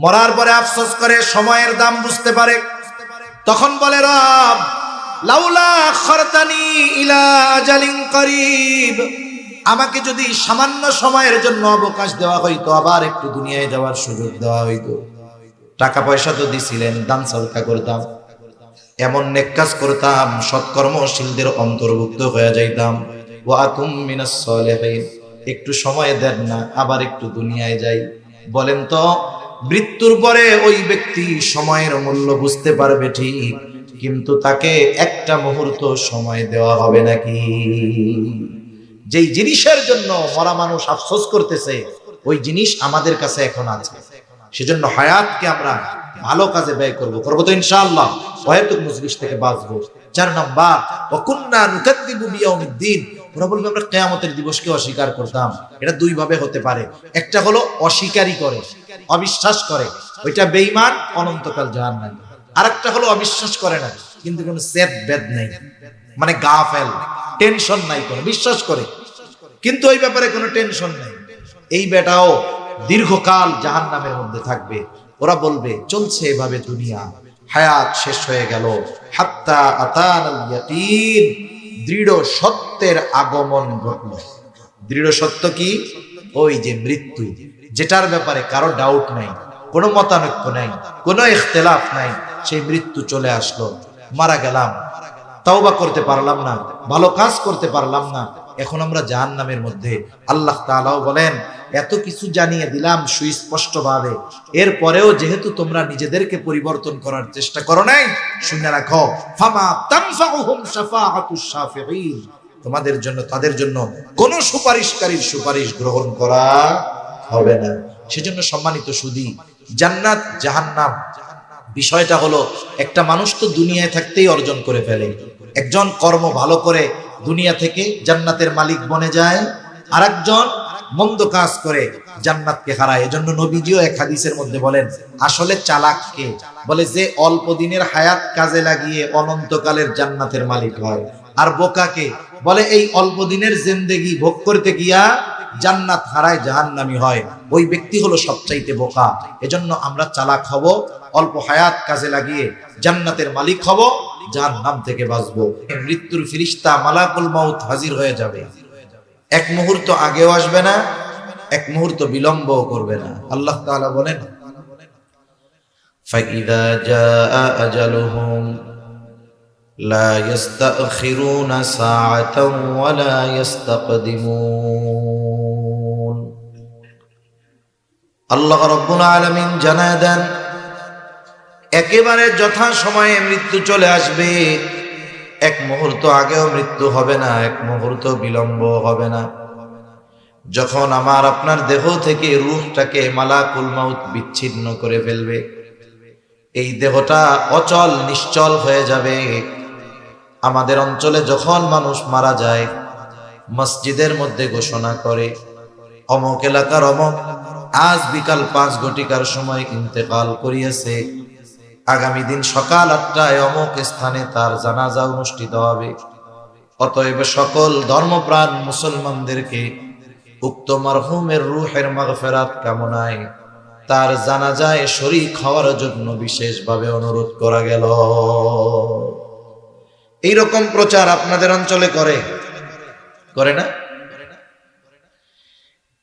মরার পরে আফসোস করে, সময়ের দাম বুঝতে পারে। তখন বলে, রব লাউলা আখরতানি ইলা আজালিন করিব, আমাকে যদি সামান্য সময়ের জন্য অবকাশ দেওয়া হইতো, আবার একটু দুনিয়ায় যাওয়ার সুযোগ দেওয়া হইতো। টাকা পয়সা তো দিছিলেন, দান সদকা করতাম, এমন নেক কাজ করতাম, সৎকর্মশীলদের অন্তর্ভুক্ত হয়ে যাইতাম। ওয়া আকুম মিনাস সালিহিন, একটু সময় দেন না, আবার একটু দুনিয়ায় যাই। বলেন তো, মৃত্যুর পরে ওই ব্যক্তি সময়ের মূল্য বুঝতে পারবে ঠিক, কিন্তু তাকে একটা মুহূর্ত সময় দেওয়া হবে নাকি? যেই জিনিসের জন্য মরা মানুষ আফসোস করতেছে, ওই জিনিস আমাদের কাছে এখন আছে। সেজন্য হায়াতকে আমরা ভালো কাজে ব্যয় করবো তো ইনশাআল্লাহ। ওয়াহিদুল মুজলিস থেকে বাঁচবো। 4 নাম্বার, ওয়াকুন্না নুকাদ্দিবু বিয়াউমিদ্দিন, ওরা বলবে আমরা কিয়ামতের দিবসকে অস্বীকার করতাম। এটা দুই ভাবে হতে পারে। একটা হলো অস্বীকারই করে, অবিশ্বাস করে, ওইটা বেঈমান, অনন্তকাল জাহান্নামী। আরেকটা হলো অবিশ্বাস করে না, কিন্তু কোনো সেদ বেদ নেই, মানে গাফেল, টেনশন নাই, কোনো বিশ্বাস করে কিন্তু ওই ব্যাপারে কোনো টেনশন নেই। এই বেটাও দীর্ঘকাল জাহান্নামের মধ্যে থাকবে। ওরা বলবে চলছে এভাবে দুনিয়া, হায়াত শেষ হয়ে গেল, হাত্তা আতানাল ইয়াকিন, দৃঢ় সত্যের আগমন ঘটল। দৃঢ় সত্য কি? ওই যে মৃত্যু, যেটার ব্যাপারে কারো ডাউট নাই, কোনো মতানৈক্য নাই, কোনো ইখতিলাফ নাই, সেই মৃত্যু চলে আসলো। মারা গেলাম, তাওবা করতে পারলাম না, ভালো কাজ করতে পারলাম না, এখন আমরা জাহান্নামের মধ্যে। আল্লাহ তাআলাও বলেন, এত কিছু জানিয়ে দিলাম সুস্পষ্ট ভাবে, এরপরেও যেহেতু তোমরা নিজেদেরকে পরিবর্তন করার চেষ্টা করো নাই, শুনে রাখো, ফামা তানফাউহুম শাফাআতুশ শাফিঈন, তোমাদের জন্য, তাদের জন্য কোন সুপারিশকারীর সুপারিশ গ্রহণ করা হবে না। সেজন্য সম্মানিত সুধী, জান্নাত জাহান্নাম বিষয়টা হলো, একটা মানুষ তো দুনিয়ায় থাকতেই অর্জন করে ফেলে। একজন কর্ম ভালো করে দুনিয়া থেকে জান্নাতের মালিক বনে যায়, আরেকজন মন্দ কাজ করে জান্নাতকে হারায়। এজন্য নবীজিও এক হাদিসের মধ্যে বলেন, আসলে চালাককে বলে যে অল্প দিনের হায়াত কাজে লাগিয়ে অনন্তকালের জান্নাতের মালিক হয়, আর বোকাকে বলে এই অল্প দিনের জিন্দেগি ভোগ করতে গিয়া জান্নাত হারায় জাহান্নামী হয়। ওই ব্যক্তি হলো সবচাইতে বোকা। এজন্য আমরা চালাক হব, অল্প হায়াত কাজে লাগিয়ে জান্নাতের মালিক হব, জাহান্নাম থেকে বাঁচবো। মৃত্যুর ফেরেশতা মালাকুল মাউত হাজির হয়ে যাবে, এক মুহূর্ত আগেও আসবে না, এক মুহূর্ত বিলম্বও করবে না। আল্লাহ তাআলা বলেন, ফাইদা জাআ আজালুহুম লা ইস্তাখিরুনা সাআতান ওয়া লা ইস্তাকদিমুন। আল্লাহ রাব্বুল আলামিন জানায় দেন, একেবারে যথা সময়ে মৃত্যু চলে আসবে, এক মুহূর্ত আগেও মৃত্যু হবে না, এক মুহূর্ত বিলম্ব হবে না। যখন আমার আপনার দেহ থেকে রূহটাকে মালাকুল মাউত বিচ্ছিন্ন করে ফেলবে, এই দেহটা অচল নিশ্চল হয়ে যাবে। আমাদের অঞ্চলে যখন মানুষ মারা যায়, মসজিদের মধ্যে ঘোষণা করে, অমুক এলাকার অমুক আজ বিকাল 5 ঘটিকার সময় ইন্তেকাল করিয়াছে, আগামী দিন সকাল 8টায় অমুক স্থানে তার জানাজা অনুষ্ঠিত হবে। অতএব সকল ধর্মপ্রাণ মুসলমানদেরকে উক্ত মারহুমের রূহের মাগফিরাত কামনায় তার জানাজায় শরীক হওয়ার জন্য বিশেষভাবে অনুরোধ করা গেল। এইরকম প্রচার আপনাদের অঞ্চলে করে না?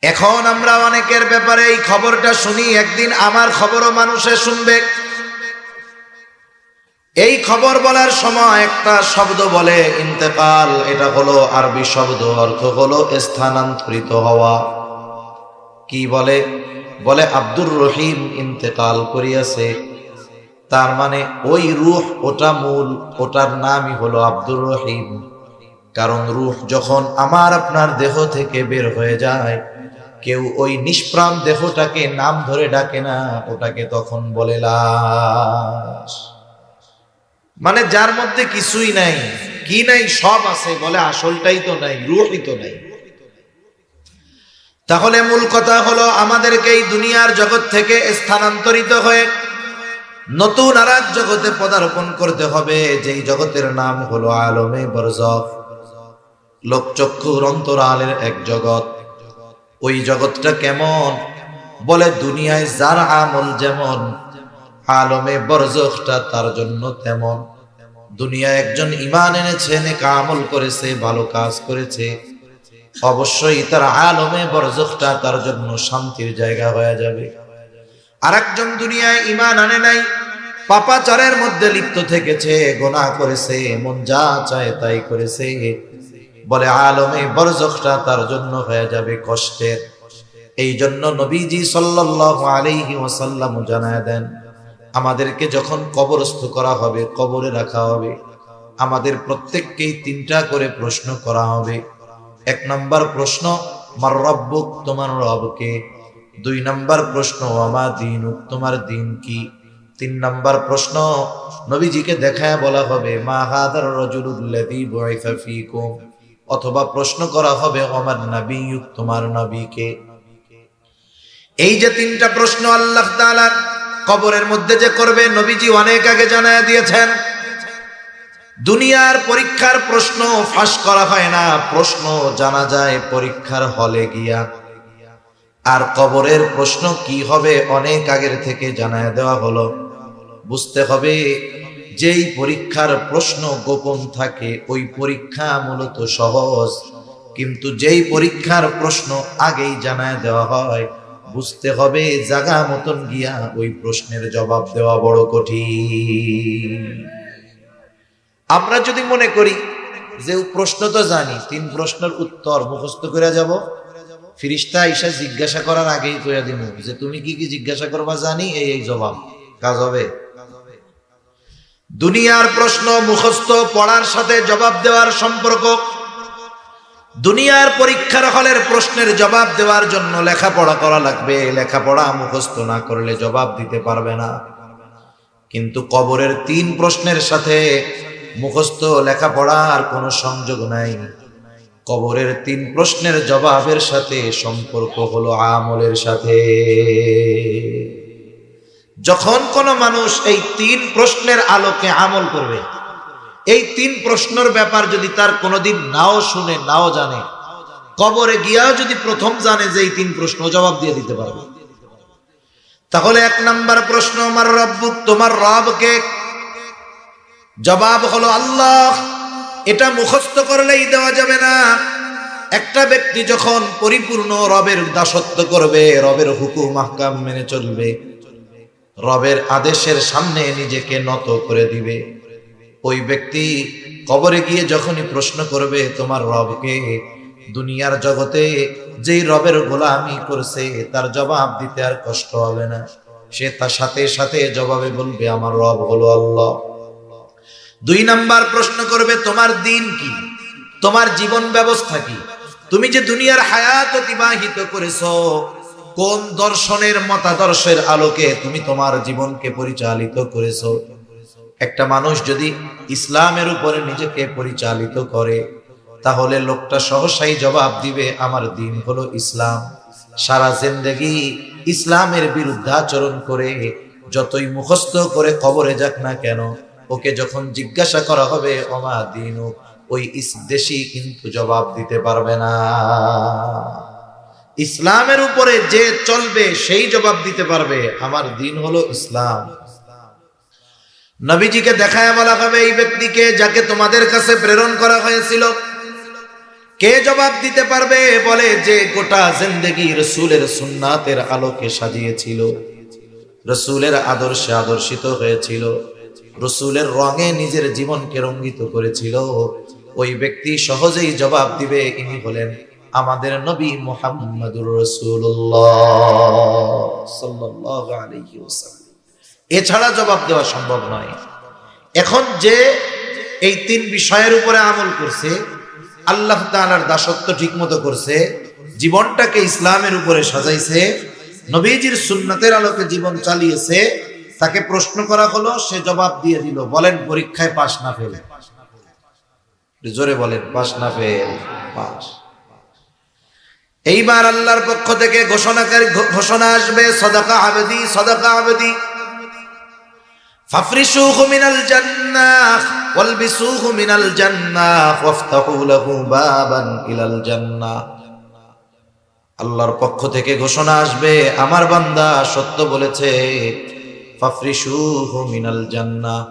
এখন আমরা অনেকের ব্যাপারে এই খবরটা শুনি, একদিন আমার খবরও মানুষে শুনবে। এই খবর বলার সময় একটা শব্দ বলে ইন্তেকাল, এটা হলো আরবি শব্দ, অর্থ হলো স্থানান্তরিত হওয়া। কি বলে? বলে আব্দুর রহিম ইন্তেকাল করিয়াছে, তার মানে ওই রূহ, ওটা মূল, ওটার নামই হলো আব্দুর রহিম। কারণ রূহ যখন আমার আপনার দেহ থেকে বের হয়ে যায়, কেউ ওই নিষ্প্রাণ দেহটাকে নাম ধরে ডাকে না, ওটাকে তখন বলে লাশ। মানে যার মধ্যে কিছুই নাই, কি নাই, সব আছে, বলে আসলটাই তো নাই, রূহই তো নাই। তাহলে মূল কথা হলো, আমাদেরকে এই দুনিয়ার জগৎ থেকে স্থানান্তরিত হয়ে নতুন আর এক জগতে পদার্পণ করতে হবে, যেই জগতের নাম হলো আলমে বরজখ, লোকচক্ষুর অন্তরালের এক জগৎ। ওই জগৎটা কেমন? বলে দুনিয়ায় যার আমল যেমন, আলমে বরজখটা তার জন্য তেমন। দুনিয়ায় একজন ঈমান এনেছে, নেক আমল করেছে, ভালো কাজ করেছে, অবশ্যই তার আলমে বরজখটা তার জন্য শান্তির জায়গা হয়ে যাবে। আরেকজন দুনিয়ায় ঈমান আনে নাই, পাপাচারের মধ্যে লিপ্ত থেকেছে, গুনাহ করেছে, মন যা চায় তাই করেছে, বলে আলমে বরজখটা তার জন্য হয়ে যাবে কষ্টের। এই জন্য নবীজি সাল্লাল্লাহু আলাইহি ওয়াসাল্লাম জানায় দেন, আমাদেরকে যখন কবরস্থ করা হবে, কবরে রাখা হবে, আমাদের প্রত্যেককেই তিনটা করে প্রশ্ন করা হবে। এক নাম্বার প্রশ্ন, মার রব্বুক, তোমার রবকে। দুই নাম্বার প্রশ্ন, ওয়ামা দীনুক, তোমার দিন কি। তিন নাম্বার প্রশ্ন, নবীজিকে দেখায় বলা হবে, মা হাদার রাজুলুল্লাযী বুইসা ফীকুম, অথবা প্রশ্ন করা হবে, ওমান নাবিয়ুক, তোমার নবীকে। এই যে তিনটা প্রশ্ন আল্লাহ তাআলা কবরের মধ্যে যে করবে, নবীজি অনেক আগে জানায় দিয়েছেন। দুনিয়ার পরীক্ষার প্রশ্ন ফাঁস করা হয় না, প্রশ্ন জানা যায় পরীক্ষার হলে গিয়া। আর কবরের প্রশ্ন কি হবে অনেক আগের থেকে জানায় দেওয়া হলো। বুঝতে হবে, যেই পরীক্ষার প্রশ্ন গোপন থাকে ওই পরীক্ষা মূলত সহজ, কিন্তু যেই পরীক্ষার প্রশ্ন আগেই জানায় দেওয়া হয়, বুঝতে হবে জায়গা মতন গিয়া ওই প্রশ্নের জবাব দেওয়া বড় কঠিন। আমরা যদি মনে করি যে প্রশ্ন তো জানি, তিন প্রশ্নের উত্তর মুখস্থ করে যাব, ফিরিস্তা আইসা জিজ্ঞাসা করার আগেই কইয়া দিব যে তুমি কি কি জিজ্ঞাসা করবা জানি, এই জবাব, কাজ হবে? দুনিয়ার প্রশ্ন মুখস্থ পড়ার সাথে জবাব দেওয়ার সম্পর্ক। দুনিয়ার পরীক্ষার হলের প্রশ্নের জবাব দেওয়ার জন্য লেখাপড়া করা লাগবে, লেখাপড়া মুখস্থ না করলে জবাব দিতে পারবে না। কিন্তু কবরের তিন প্রশ্নের সাথে মুখস্থ লেখাপড়ার কোনো সংযোগ নাই। কবরের তিন প্রশ্নের জবাবের সাথে সম্পর্ক হলো আমলের সাথে। যখন কোন মানুষ এই তিন প্রশ্নের আলোকে আমল করবে, এই তিন প্রশ্নের ব্যাপার যদি তার কোনোদিন নাও শুনে, নাও জানে, কবরে গিয়াও যদি প্রথম জানে যে এই তিন প্রশ্ন, জবাব দিয়ে দিতে পারবে। তাহলে এক নাম্বার প্রশ্ন, আমার রব্বুক, তোমার রবকে। জবাব হলো আল্লাহ। এটা মুখস্থ করলেই দেওয়া যাবে না। একটা ব্যক্তি যখন পরিপূর্ণ রবের দাসত্ব করবে, রবের হুকুম আহকাম মেনে চলবে, রবের আদেশের সামনে নিজেকে নত করে দিবে, ওই ব্যক্তি কবরে গিয়ে যখনই প্রশ্ন করবে তোমার রবকে, দুনিয়ার জগতে যেই রবের গোলামি করছে তার জবাব দিতে আর কষ্ট হবে না। সে তার সাথে সাথে জবাবে বলবে আমার রব হলো আল্লাহ। দুই নাম্বার প্রশ্ন করবে তোমার দিন কি, তোমার জীবন ব্যবস্থা কি, তুমি যে দুনিয়ার হায়াত অতিবাহিত করেছো, কোন দর্শনের মতাদর্শের আলোকে তুমি তোমার জীবনকে পরিচালিত করেছো। একটা মানুষ যদি ইসলামের উপরে নিজেকে পরিচালিত করে, তাহলে লোকটা সহসাই জবাব দিবে আমার দিন হলো ইসলাম। সারা জিন্দেগি ইসলামের বিরুদ্ধাচরণ করে যতই মুখস্থ করে কবরে যাক না কেন, ওকে যখন জিজ্ঞাসা করা হবে ওমা দিনু, ওই দেশি কিন্তু জবাব দিতে পারবে না। ইসলামের উপরে যে চলবে সেই জবাব দিতে পারবে আমার দিন হলো ইসলাম। নবীজিকে দেখায় বলা হবে এই ব্যক্তিকে যাকে তোমাদের কাছে প্রেরণ করা হয়েছিল, কে জবাব দিতে পারবে? বলে যে গোটা জিন্দেগি রাসূলের সুন্নাতের আলোকে সাজিয়েছিল, রাসূলের আদর্শে আদর্শিত হয়েছিল, রাসূলের রঙে নিজের জীবনকে রঙ্গিত করেছিল, ওই ব্যক্তি সহজেই জবাব দিবে ইনি হলেন আমাদের নবী মুহাম্মদুর রাসূলুল্লাহ সাল্লাল্লাহু আলাইহি ওয়াসাল্লাম। এছাড়া জবাব দেওয়া সম্ভব নয়। এখন যে এই তিন বিষয়ের উপরে আমল করছে, আল্লাহ তাআলার দাসত্ব ঠিকমতো করছে, জীবনটাকে ইসলামের উপরে সাজাইছে, নবীজির সুন্নাতের আলোকে জীবন চালিয়েছে, তাকে প্রশ্ন করা হলো, সে জবাব দিয়ে দিল। বলেন পরীক্ষায় পাস না ফেল? জোরে বলেন, পাস না ফেল? পাস। এইবার আল্লাহর পক্ষ থেকে ঘোষণা আসবে, সাদাকা আবদি, সাদাকা আবদি, ফাফরিশুহু মিনাল জান্নাহ ওয়ালবিসুহু মিনাল জান্নাহ ওয়াফতাহু লাহু বাবান ইলাল জান্নাহ। আল্লাহর পক্ষ থেকে ঘোষণা আসবে, আমার বান্দা সত্য বলেছে, ফাফরিশুহু মিনাল জান্নাহ,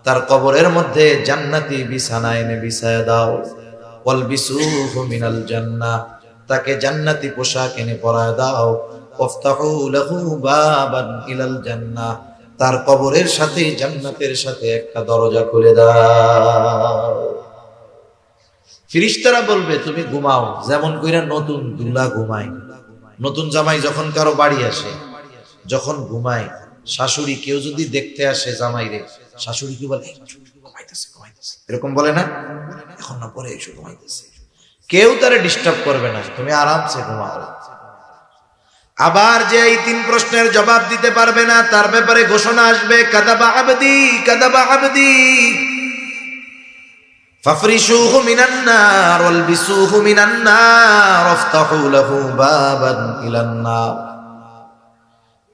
তার কবরের মধ্যে জান্নাতি বিছানা এনে বিছায়া দাও। ওয়ালবিসুহু মিনাল জান্নাহ, তাকে জান্নাতি পোশাক এনে পরায় দাও। ওয়াফতাহু লাহু বাবান ইলাল জান্নাহ, তার কবরের সাথে জান্নাতের সাথে একটা দরজা খুলে দাও। ফেরেশতারা বলবে, তুমি ঘুমাও যেমন কইরা নতুন দুলা ঘুমায়। নতুন জামাই যখন কারো বাড়ি আসে, যখন ঘুমায়, শাশুড়ি কেউ যদি দেখতে আসে জামাইরে, শাশুড়ি কি বলে, ঘুমাইতেছে ঘুমাইতেছে, এরকম বলে না? এখন না, পরে এসে ঘুমাইতেছে, কেউ তারে ডিস্টার্ব করবে না, তুমি আরামসে ঘুমাও। আবার যে এই 3 প্রশ্নের জবাব দিতে পারবে না, তার ব্যাপারে ঘোষণা আসবে, কাদাবা আবদি কাদাবা আবদি, ফাফরিশুহু মিনান নার ওয়ালবিসুহু মিনান নার ওয়াফতাহু লাহু বাবান ইলান নার।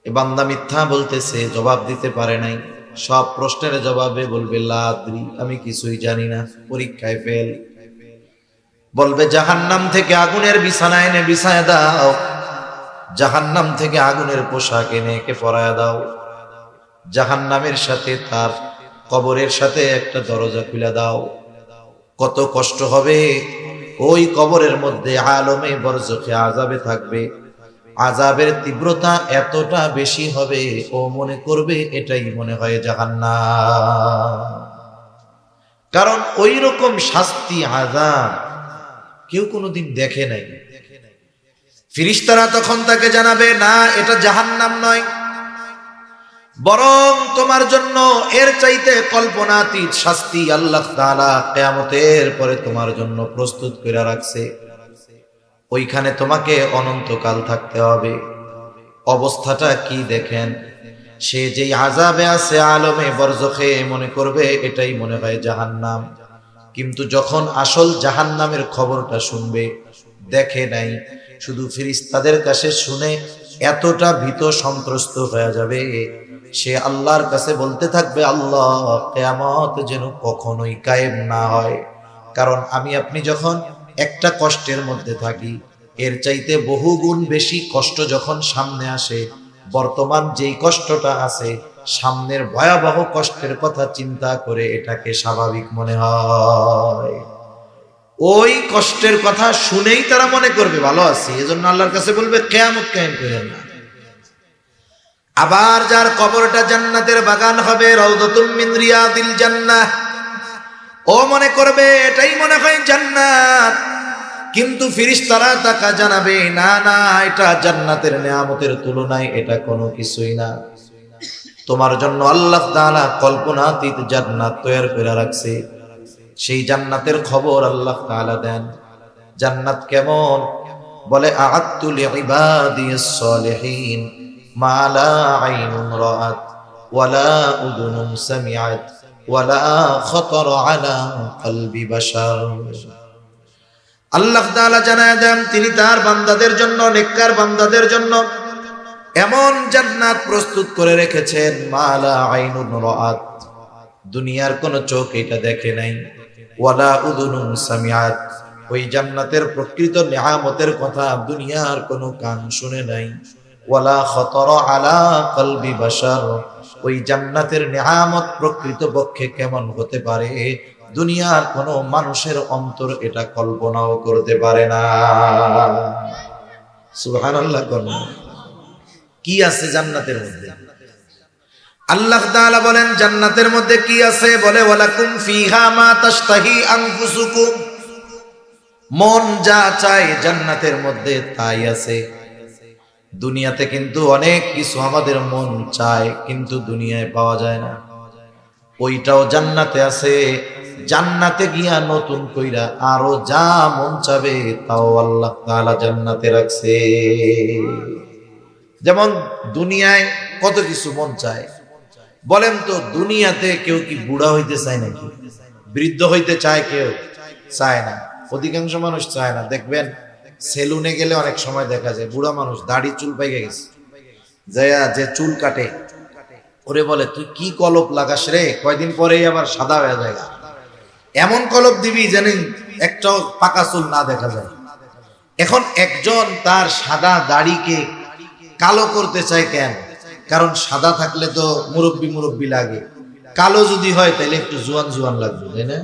এ বান্দা মিথ্যা বলতেছে, জবাব দিতে পারে নাই। সব প্রশ্নের জবাবে বলবে, লা আদরি, আমি কিছুই জানি না, পরীক্ষায় ফেল। বলবে, জাহান্নাম থেকে আগুনের বিছানা এনে বিছায় দাও, জাহান্নাম থেকে আগুনের পোশাক এনে একে পরায় দাও, জাহান্নামের সাথে তার কবরের সাথে একটা দরজা খুলে দাও। কত কষ্ট হবে ওই কবরের মধ্যে, আলমে বরজখে আযাবে থাকবে। আযাবের তীব্রতা এতটা বেশি হবে, ও মনে করবে এটাই মনে হয় জাহান্নাম। কারণ ওই রকম শাস্তি, আযাব কেউ কোনোদিন দেখে নাই। ফেরেশতারা তখন তাকে জানাবে, না, এটা জাহান্নাম নয়, বরং তোমার জন্য এর চাইতে কল্পনাতীত শাস্তি আল্লাহ তাআলা কিয়ামতের পরে তোমার জন্য প্রস্তুত করে রাখছে। ওইখানে তোমাকে অনন্তকাল থাকতে হবে। অবস্থাটা কি দেখেন, সে যেই আযাবে আছে আলমে বরজখে, মনে করবে এটাই মনে হয় জাহান্নাম। কিন্তু যখন আসল জাহান্নামের খবরটা শুনবে, দেখে নাই, শুধু ফেরেশতাদের কাছে শুনে এতটা ভীত সন্ত্রস্ত হয়ে যাবে, সে আল্লাহর কাছে বলতে থাকবে, আল্লাহ, কিয়ামত যেন কখনোই কায়েম না হয়। কারণ আমি আপনি যখন একটা কষ্টের মধ্যে থাকি, এর চাইতে বহুগুণ বেশি কষ্ট যখন সামনে আসে, বর্তমান যেই কষ্টটা আছে, সামনের ভয়াবহ কষ্টের কথা চিন্তা করে এটাকে স্বাভাবিক মনে হয়। ওই কষ্টের কথা শুনেই তারা মনে করবে ভালো আছি, এজন্য আল্লাহর কাছে বলবে, কিয়ামত কায়েম করেন না। আবার যার কবরটা জান্নাতের বাগান হবে, রাউদাতুম মিন রিয়াদিল জান্নাহ, ও মনে করবে এটাই মনে হয় জান্নাত। কিন্তু ফেরেশতারা তাকে জানাবে, না না, এটা জান্নাতের নিয়ামতের তুলনায় এটা কোনো কিছুই না। তোমার জন্য আল্লাহ তাআলা কল্পনাতীত জান্নাত তৈরি করে রাখছে। সেই জান্নাতের খবর আল্লাহ তাআলা দেন। জান্নাত কেমন? বলে, আ'আদতু লিইবাদিস সালিহিন মা লা আইনুন রাআত ওয়ালা উযুনুন সামিআত ওয়ালা খাতারা আলা কলবি বাশার। আল্লাহ তাআলা জানায় দেন, তিনি তার বান্দাদের জন্য, নেককার বান্দাদের জন্য এমন জান্নাত প্রস্তুত করে রেখেছেন, মা লা আইনুন রাআত, দুনিয়ার কোন চোখ এটা দেখে নাই, ওয়ালা উযুনুন সামিআত, ওই জান্নাতের প্রকৃত নিয়ামতের কথা দুনিয়ার কোন কান শুনে নাই, ওয়ালা খাতারা আলা কলবি বাশার, ওই জান্নাতের নিয়ামত প্রকৃত পক্ষে কেমন হতে পারে দুনিয়ার কোন মানুষের অন্তর এটা কল্পনাও করতে পারে না। সুবহানাল্লাহ। কি আছে জান্নাতের মধ্যে? আল্লাহ তাআলা বলেন, জান্নাতের মধ্যে কি আছে? বলে, ওয়ালাকুম ফিহা মা তাশতাহি আনফুসুকুম, মন যা চায় জান্নাতের মধ্যে তাই আছে। দুনিয়াতে কিন্তু অনেক কিছু আমাদের মন চায়, কিন্তু দুনিয়ায় পাওয়া যায় না, ওইটাও জান্নাতে আছে। জান্নাতে গিয়া নতুন কইরা আরো যা মন চাবে তাও আল্লাহ তাআলা জান্নাতে রাখছে। যেমন দুনিয়ায় কত কিছু মন চায়, বলেন তো, দুনিয়াতে কেউ কি বুড়া হইতে চায় নাকি? বৃদ্ধ হইতে চায়? কেউ চায় না, অধিকাংশ মানুষ চায় না। দেখবেন সেলুনে গেলে অনেক সময় দেখা যায় বুড়া মানুষ দাড়ি চুল পাইকে গেছে, যে চুল কাটে, ওরে বলে, তুই কি কলপ লাগাস রে, কয়দিন পরেই আবার সাদা হয়ে যায়। এমন কলপ দিবি যেন একটাও পাকা চুল না দেখা যায়। এখন একজন তার সাদা দাড়িকে কালো করতে চায় কেন? কারণ সাদা থাকলে তো মুরব্বি মুরব্বি লাগে, কালো যদি হয় তাহলে একটু জোয়ান জোয়ান লাগবে, তাই না?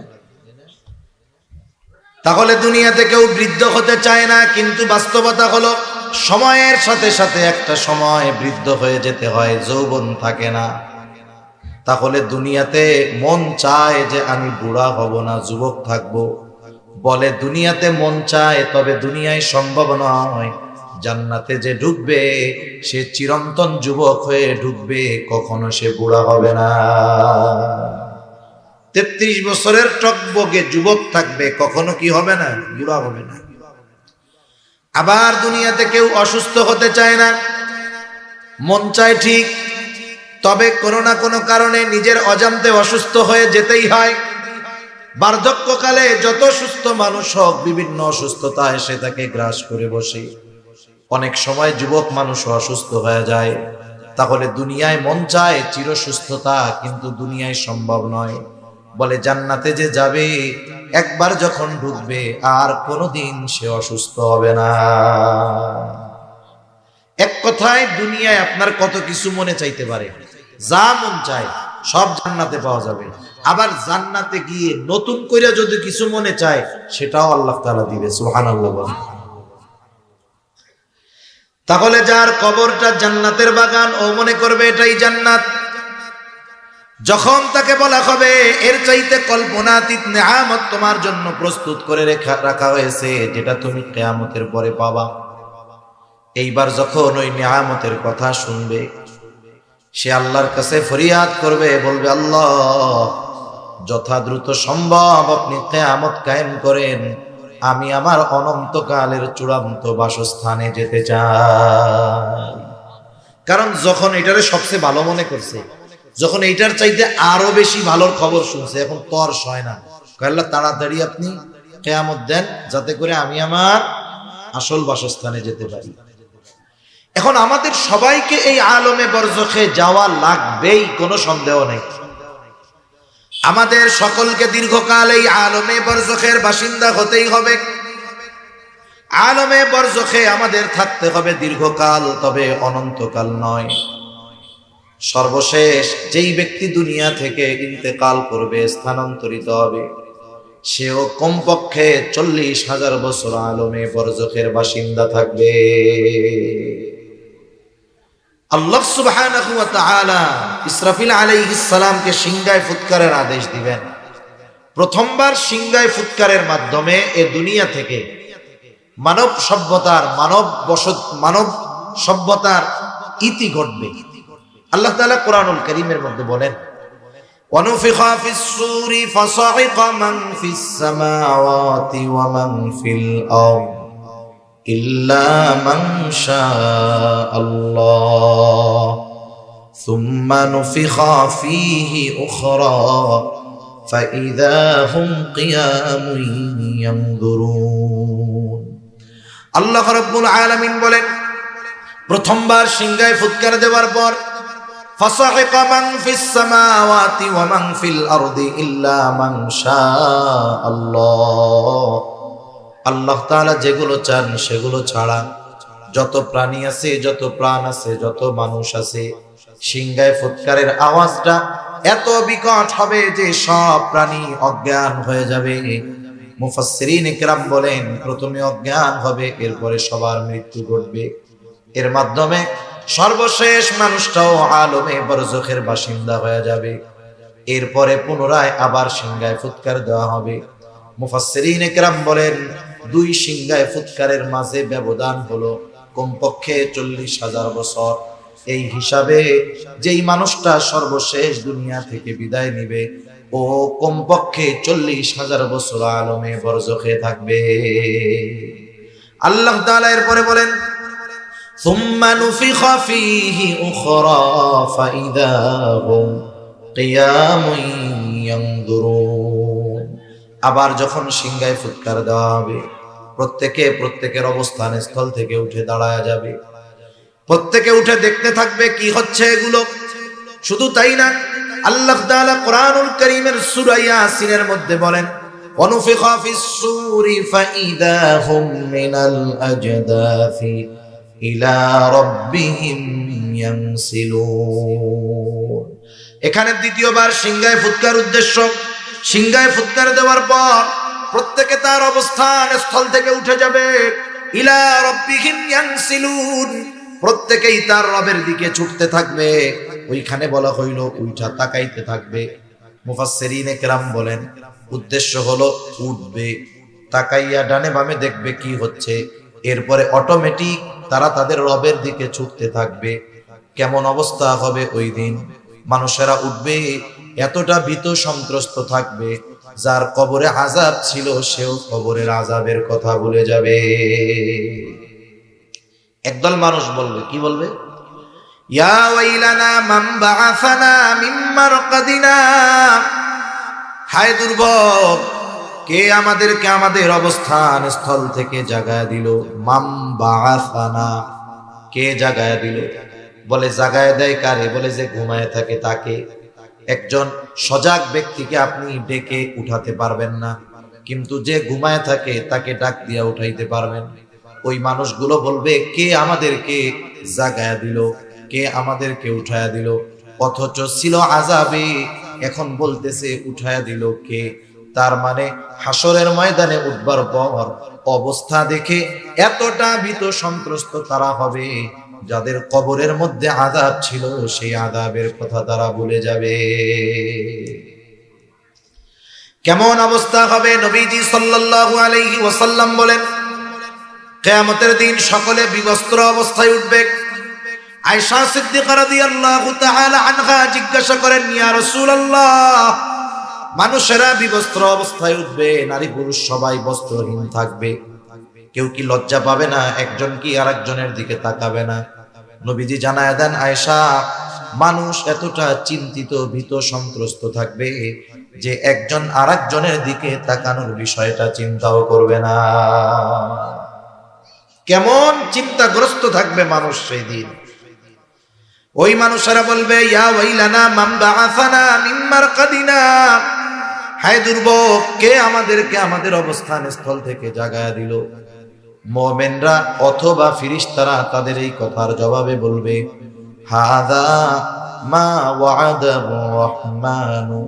তাহলে দুনিয়াতে কেউ বৃদ্ধ হতে চায় না, কিন্তু বাস্তবতা হলো সময়ের সাথে সাথে একটা সময় বৃদ্ধ হয়ে যেতে হয়, যৌবন থাকে না। তাহলে দুনিয়াতে মন চায় যে আমি বুড়া হব না, যুবক থাকবো। বলে দুনিয়াতে মন চায়, তবে দুনিয়ায় সম্ভব নয়। জান্নাতে যে ঢুকবে সে চিরন্তন যুবক হয়ে ঢুকবে, কখনো সে বুড়া হবে না। 33 বছরের টকবগে যুবক থাকবে, কখনো কি হবে না? বুড়া হবে না। আবার দুনিয়াতে কেউ অসুস্থ হতে চায় না, মন চায় ঠিক, তবে কোনো না কোনো কারণে নিজের অজান্তে অসুস্থ হয়ে যেতেই হয়। বার্ধক্যকালে যত সুস্থ মানুষ হোক, বিভিন্ন অসুস্থতা এসে তাকে গ্রাস করে বসে। অনেক সময় যুবক মানুষ অসুস্থ হয়ে যায়। তাহলে দুনিয়ায় মন চায় চির সুস্থতা, কিন্তু দুনিয়ায় সম্ভব নয়। বলে জান্নাতে যে যাবে, একবার যখন ঢুকবে আর কোনোদিন সে অসুস্থ হবে না। এক কথায় দুনিয়ায় আপনার কত কিছু মনে চাইতে পারে, যা মন চায় সব জান্নাতে পাওয়া যাবে। আবার জান্নাতে গিয়ে নতুন করে যদি কিছু মনে চায়, সেটাও আল্লাহ তাআলা দিবে। সুবহানাল্লাহ বলেন। তাহলে যার কবরটা জান্নাতের বাগান, ও মনে করবে এটাই জান্নাত। যখন তাকে বলা হবে এর চাইতে কল্পনাতীত নেয়ামত তোমার জন্য প্রস্তুত করে রাখা হয়েছে, যেটা তুমি কিয়ামতের পরে পাবা, এইবার যখন ওই নেয়ামতের কথা শুনবে, সে আল্লাহর কাছে ফরিয়াদ করবে, বলবে আল্লাহ যথা দ্রুত সম্ভব আপনি কিয়ামত কায়েম করেন, আমি আমার অনন্তকালের চূড়ান্ত বাসস্থানে যেতে চাই। কারণ যখন এটারে সবচেয়ে ভালো মনে করছে, যখন এইটার চাইতে আরো বেশি ভালোর খবর শুনছে, এখন তর সয় না, আল্লাহ তাড়াতাড়ি আপনি কিয়ামত দেন, যাতে করে আমি আমার আসল বাসস্থানে যেতে পারি। এখন আমাদের সবাইকে এই আলমে বরজখে যাওয়া লাগবেই, কোনো সন্দেহ নেই। আমাদের সকলকে দীর্ঘকাল এই আলমে বরজখের বাসিন্দা হতেই হবে। আলমে বরজখে আমাদের থাকতে হবে দীর্ঘকাল, তবে অনন্তকাল নয়। সর্বশেষ যেই ব্যক্তি দুনিয়া থেকে ইন্তেকাল করবে, স্থানান্তরিত হবে, সেও কমপক্ষে 40,000 বছর আলমে বরজখের বাসিন্দা থাকবে। আল্লাহ সুবহানাহু ওয়া তাআলা ইসরাফিল আলাইহিস সালামকে সিংহায় ফুৎকারের আদেশ দিবেন। প্রথমবার সিংহায় ফুৎকারের মাধ্যমে এ দুনিয়া থেকে মানব সভ্যতার ইতি ঘটবে। আল্লাহ তাআলা কোরআনুল কারীমের মধ্যে বলেন, ওয়ানুফিখা ফিস সূরি ফাসাইকা মান ফিস সামাওয়াতি ওয়া মান ফিল আরদ ইল্লা মান শাআল্লাহ সুম্মা নুফিখা ফীহি উখরা ফাইযা হুম কিয়ামুন ইয়ানজুরুন। আল্লাহ রাব্বুল আলামিন বলেন, প্রথমবার সিংহায় ফুৎকার দেওয়ার পর ফাসাইকা মান ফিস সামাওয়াতি ওয়া মান ফিল আরদি ইল্লা মান শাআল্লাহ। আল্লাহ তাআলা যেগুলো চান সেগুলো ছাড়া যত প্রাণী আছে, যত প্রাণ আছে, যত মানুষ আছে, সিংহায় ফুৎকারের আওয়াজটা এত বিকট হবে যে সব প্রাণী অজ্ঞান হয়ে যাবে। মুফাসসিরিন ইকরাম বলেন, প্রথমে অজ্ঞান হবে, এরপরে সবার মৃত্যু ঘটবে। এর মাধ্যমে সর্বশেষ মানুষটাও আলমে বরজখের বাসিন্দা হয়ে যাবে। এরপরে পুনরায় আবার সিংহায় ফুৎকার দেওয়া হবে। মুফাসসিরিন ইকরাম বলেন, দুই সিংহায় ফুৎকারের মাঝে ব্যবধান হলো কমপক্ষে 40,000 বছর। এই হিসাবে যেই মানুষটা সর্বশেষ দুনিয়া থেকে বিদায় নিবে, ও কমপক্ষে 40,000 বছর আলমে বরজখে থাকবে। আল্লাহ তাআলা এরপরে বলেন, সুম্মা নুফিখা ফীহি উখরা ফাইযা হুম কিয়ামুন ইয়ানজুরুন। আবার যখন সিংহায় ফুৎকার দেওয়া হবে, প্রত্যেকের অবস্থান স্থল থেকে উঠে দাঁড়ায়া যাবে। প্রত্যেকে উঠে দেখতে থাকবে কি হচ্ছে এগুলো। শুধু তাই না, আল্লাহ তাআলা কোরআনুল কারীমের সূরা ইয়াসিনের মধ্যে বলেন, ونفخ في الصور فإذا هم من الأجداث إلى ربهم ينسلون এখানে দ্বিতীয়বার সিংহায় ফুৎকার উদ্দেশ্য সিংহায় ফুৎকার দেওয়ার পর প্রত্যেকে তার অবস্থান স্থল থেকে উঠে যাবে ইলা রাব্বিহিম ইয়ানসিলুন প্রত্যেকেই তার রবের দিকে ছুটতে থাকবে ওইখানে বলা হইল উল্টা তাকাইতে থাকবে মুফাসসিরিনে কেরাম বলেন উদ্দেশ্য হলো উঠবে তাকাইয়া ডানে বামে দেখবে কি হচ্ছে এরপরে অটোমেটিক তারা তাদের রবের দিকে ছুটতে থাকবে কেমন অবস্থা হবে ওই দিন মানুষেরা উঠবে এতটা ভীত সন্ত্রস্ত থাকবে যার কবরে আযাব ছিল সেও কবরের আযাবের কথা ভুলে যাবে একদল মানুষ বলবে কি বলবে ইয়া ওয়াইলানা মান বাআসানা মিন মারকাদিনা হায় দুর্ভোগ কে আমাদেরকে আমাদের অবস্থান স্থল থেকে জাগায় দিল মাম বাআসানা কে জাগায় দিল বলে জাগায় দেয় কারে বলে যে ঘুমায় থাকে তাকে একজন সজাগ ব্যক্তিকে আপনি ডেকে উঠাতে পারবেন না কিন্তু যে ঘুমায় থাকে তাকে ডাক দিয়া উঠাইতে পারবেন ওই মানুষগুলো বলবে কে আমাদেরকে জাগায় দিল কে আমাদেরকে উঠায়া দিল অথচ ছিল আযাবে এখন বলতেছে উঠায়া দিল কে তার মানে হাসরের ময়দানে উঠবার পর অবস্থা দেখে এতটা ভীত সন্ত্রস্ত তারা হবে যাদের কবরের মধ্যে আযাব ছিল সেই আযাবের কথা তারা ভুলে যাবে কেমন অবস্থা হবে নবীজি সাল্লাল্লাহু আলাইহি ওয়াসাল্লাম বলেন কিয়ামতের দিন সকলে বিবস্ত্র অবস্থায় উঠবে আয়েশা সিদ্দিকা রাদিয়াল্লাহু তাআলা আনহা জিজ্ঞাসা করেন ইয়া রাসূলুল্লাহ মানুষেরা বিবস্ত্র অবস্থায় উঠবে নারী পুরুষ সবাই বস্ত্রহীন থাকবে কেউ কি লজ্জা পাবে না একজন কি আরেকজনের দিকে তাকাবে না নবীজি জানায় দেন আয়েশা মানুষ এতটা চিন্তিত ভীত সন্ত্রস্ত থাকবে যে একজন আরেকজনের দিকে তাকানোর বিষয়টা চিন্তাও করবে না কেমন চিন্তাগ্রস্ত থাকবে মানুষ সেই দিন ওই মানুষেরা বলবে ইয়া ওয়াইলানা মান বাআসানা মিন মারকাদিনা হায় দুর্ভোগ কে আমাদেরকে আমাদের অবস্থান স্থল থেকে জাগায়া দিল মুমিনরা অথবা ফেরেশতারা তাদের এই কথার জবাবে বলবে হাযা মা ওয়া'আদার রাহমানু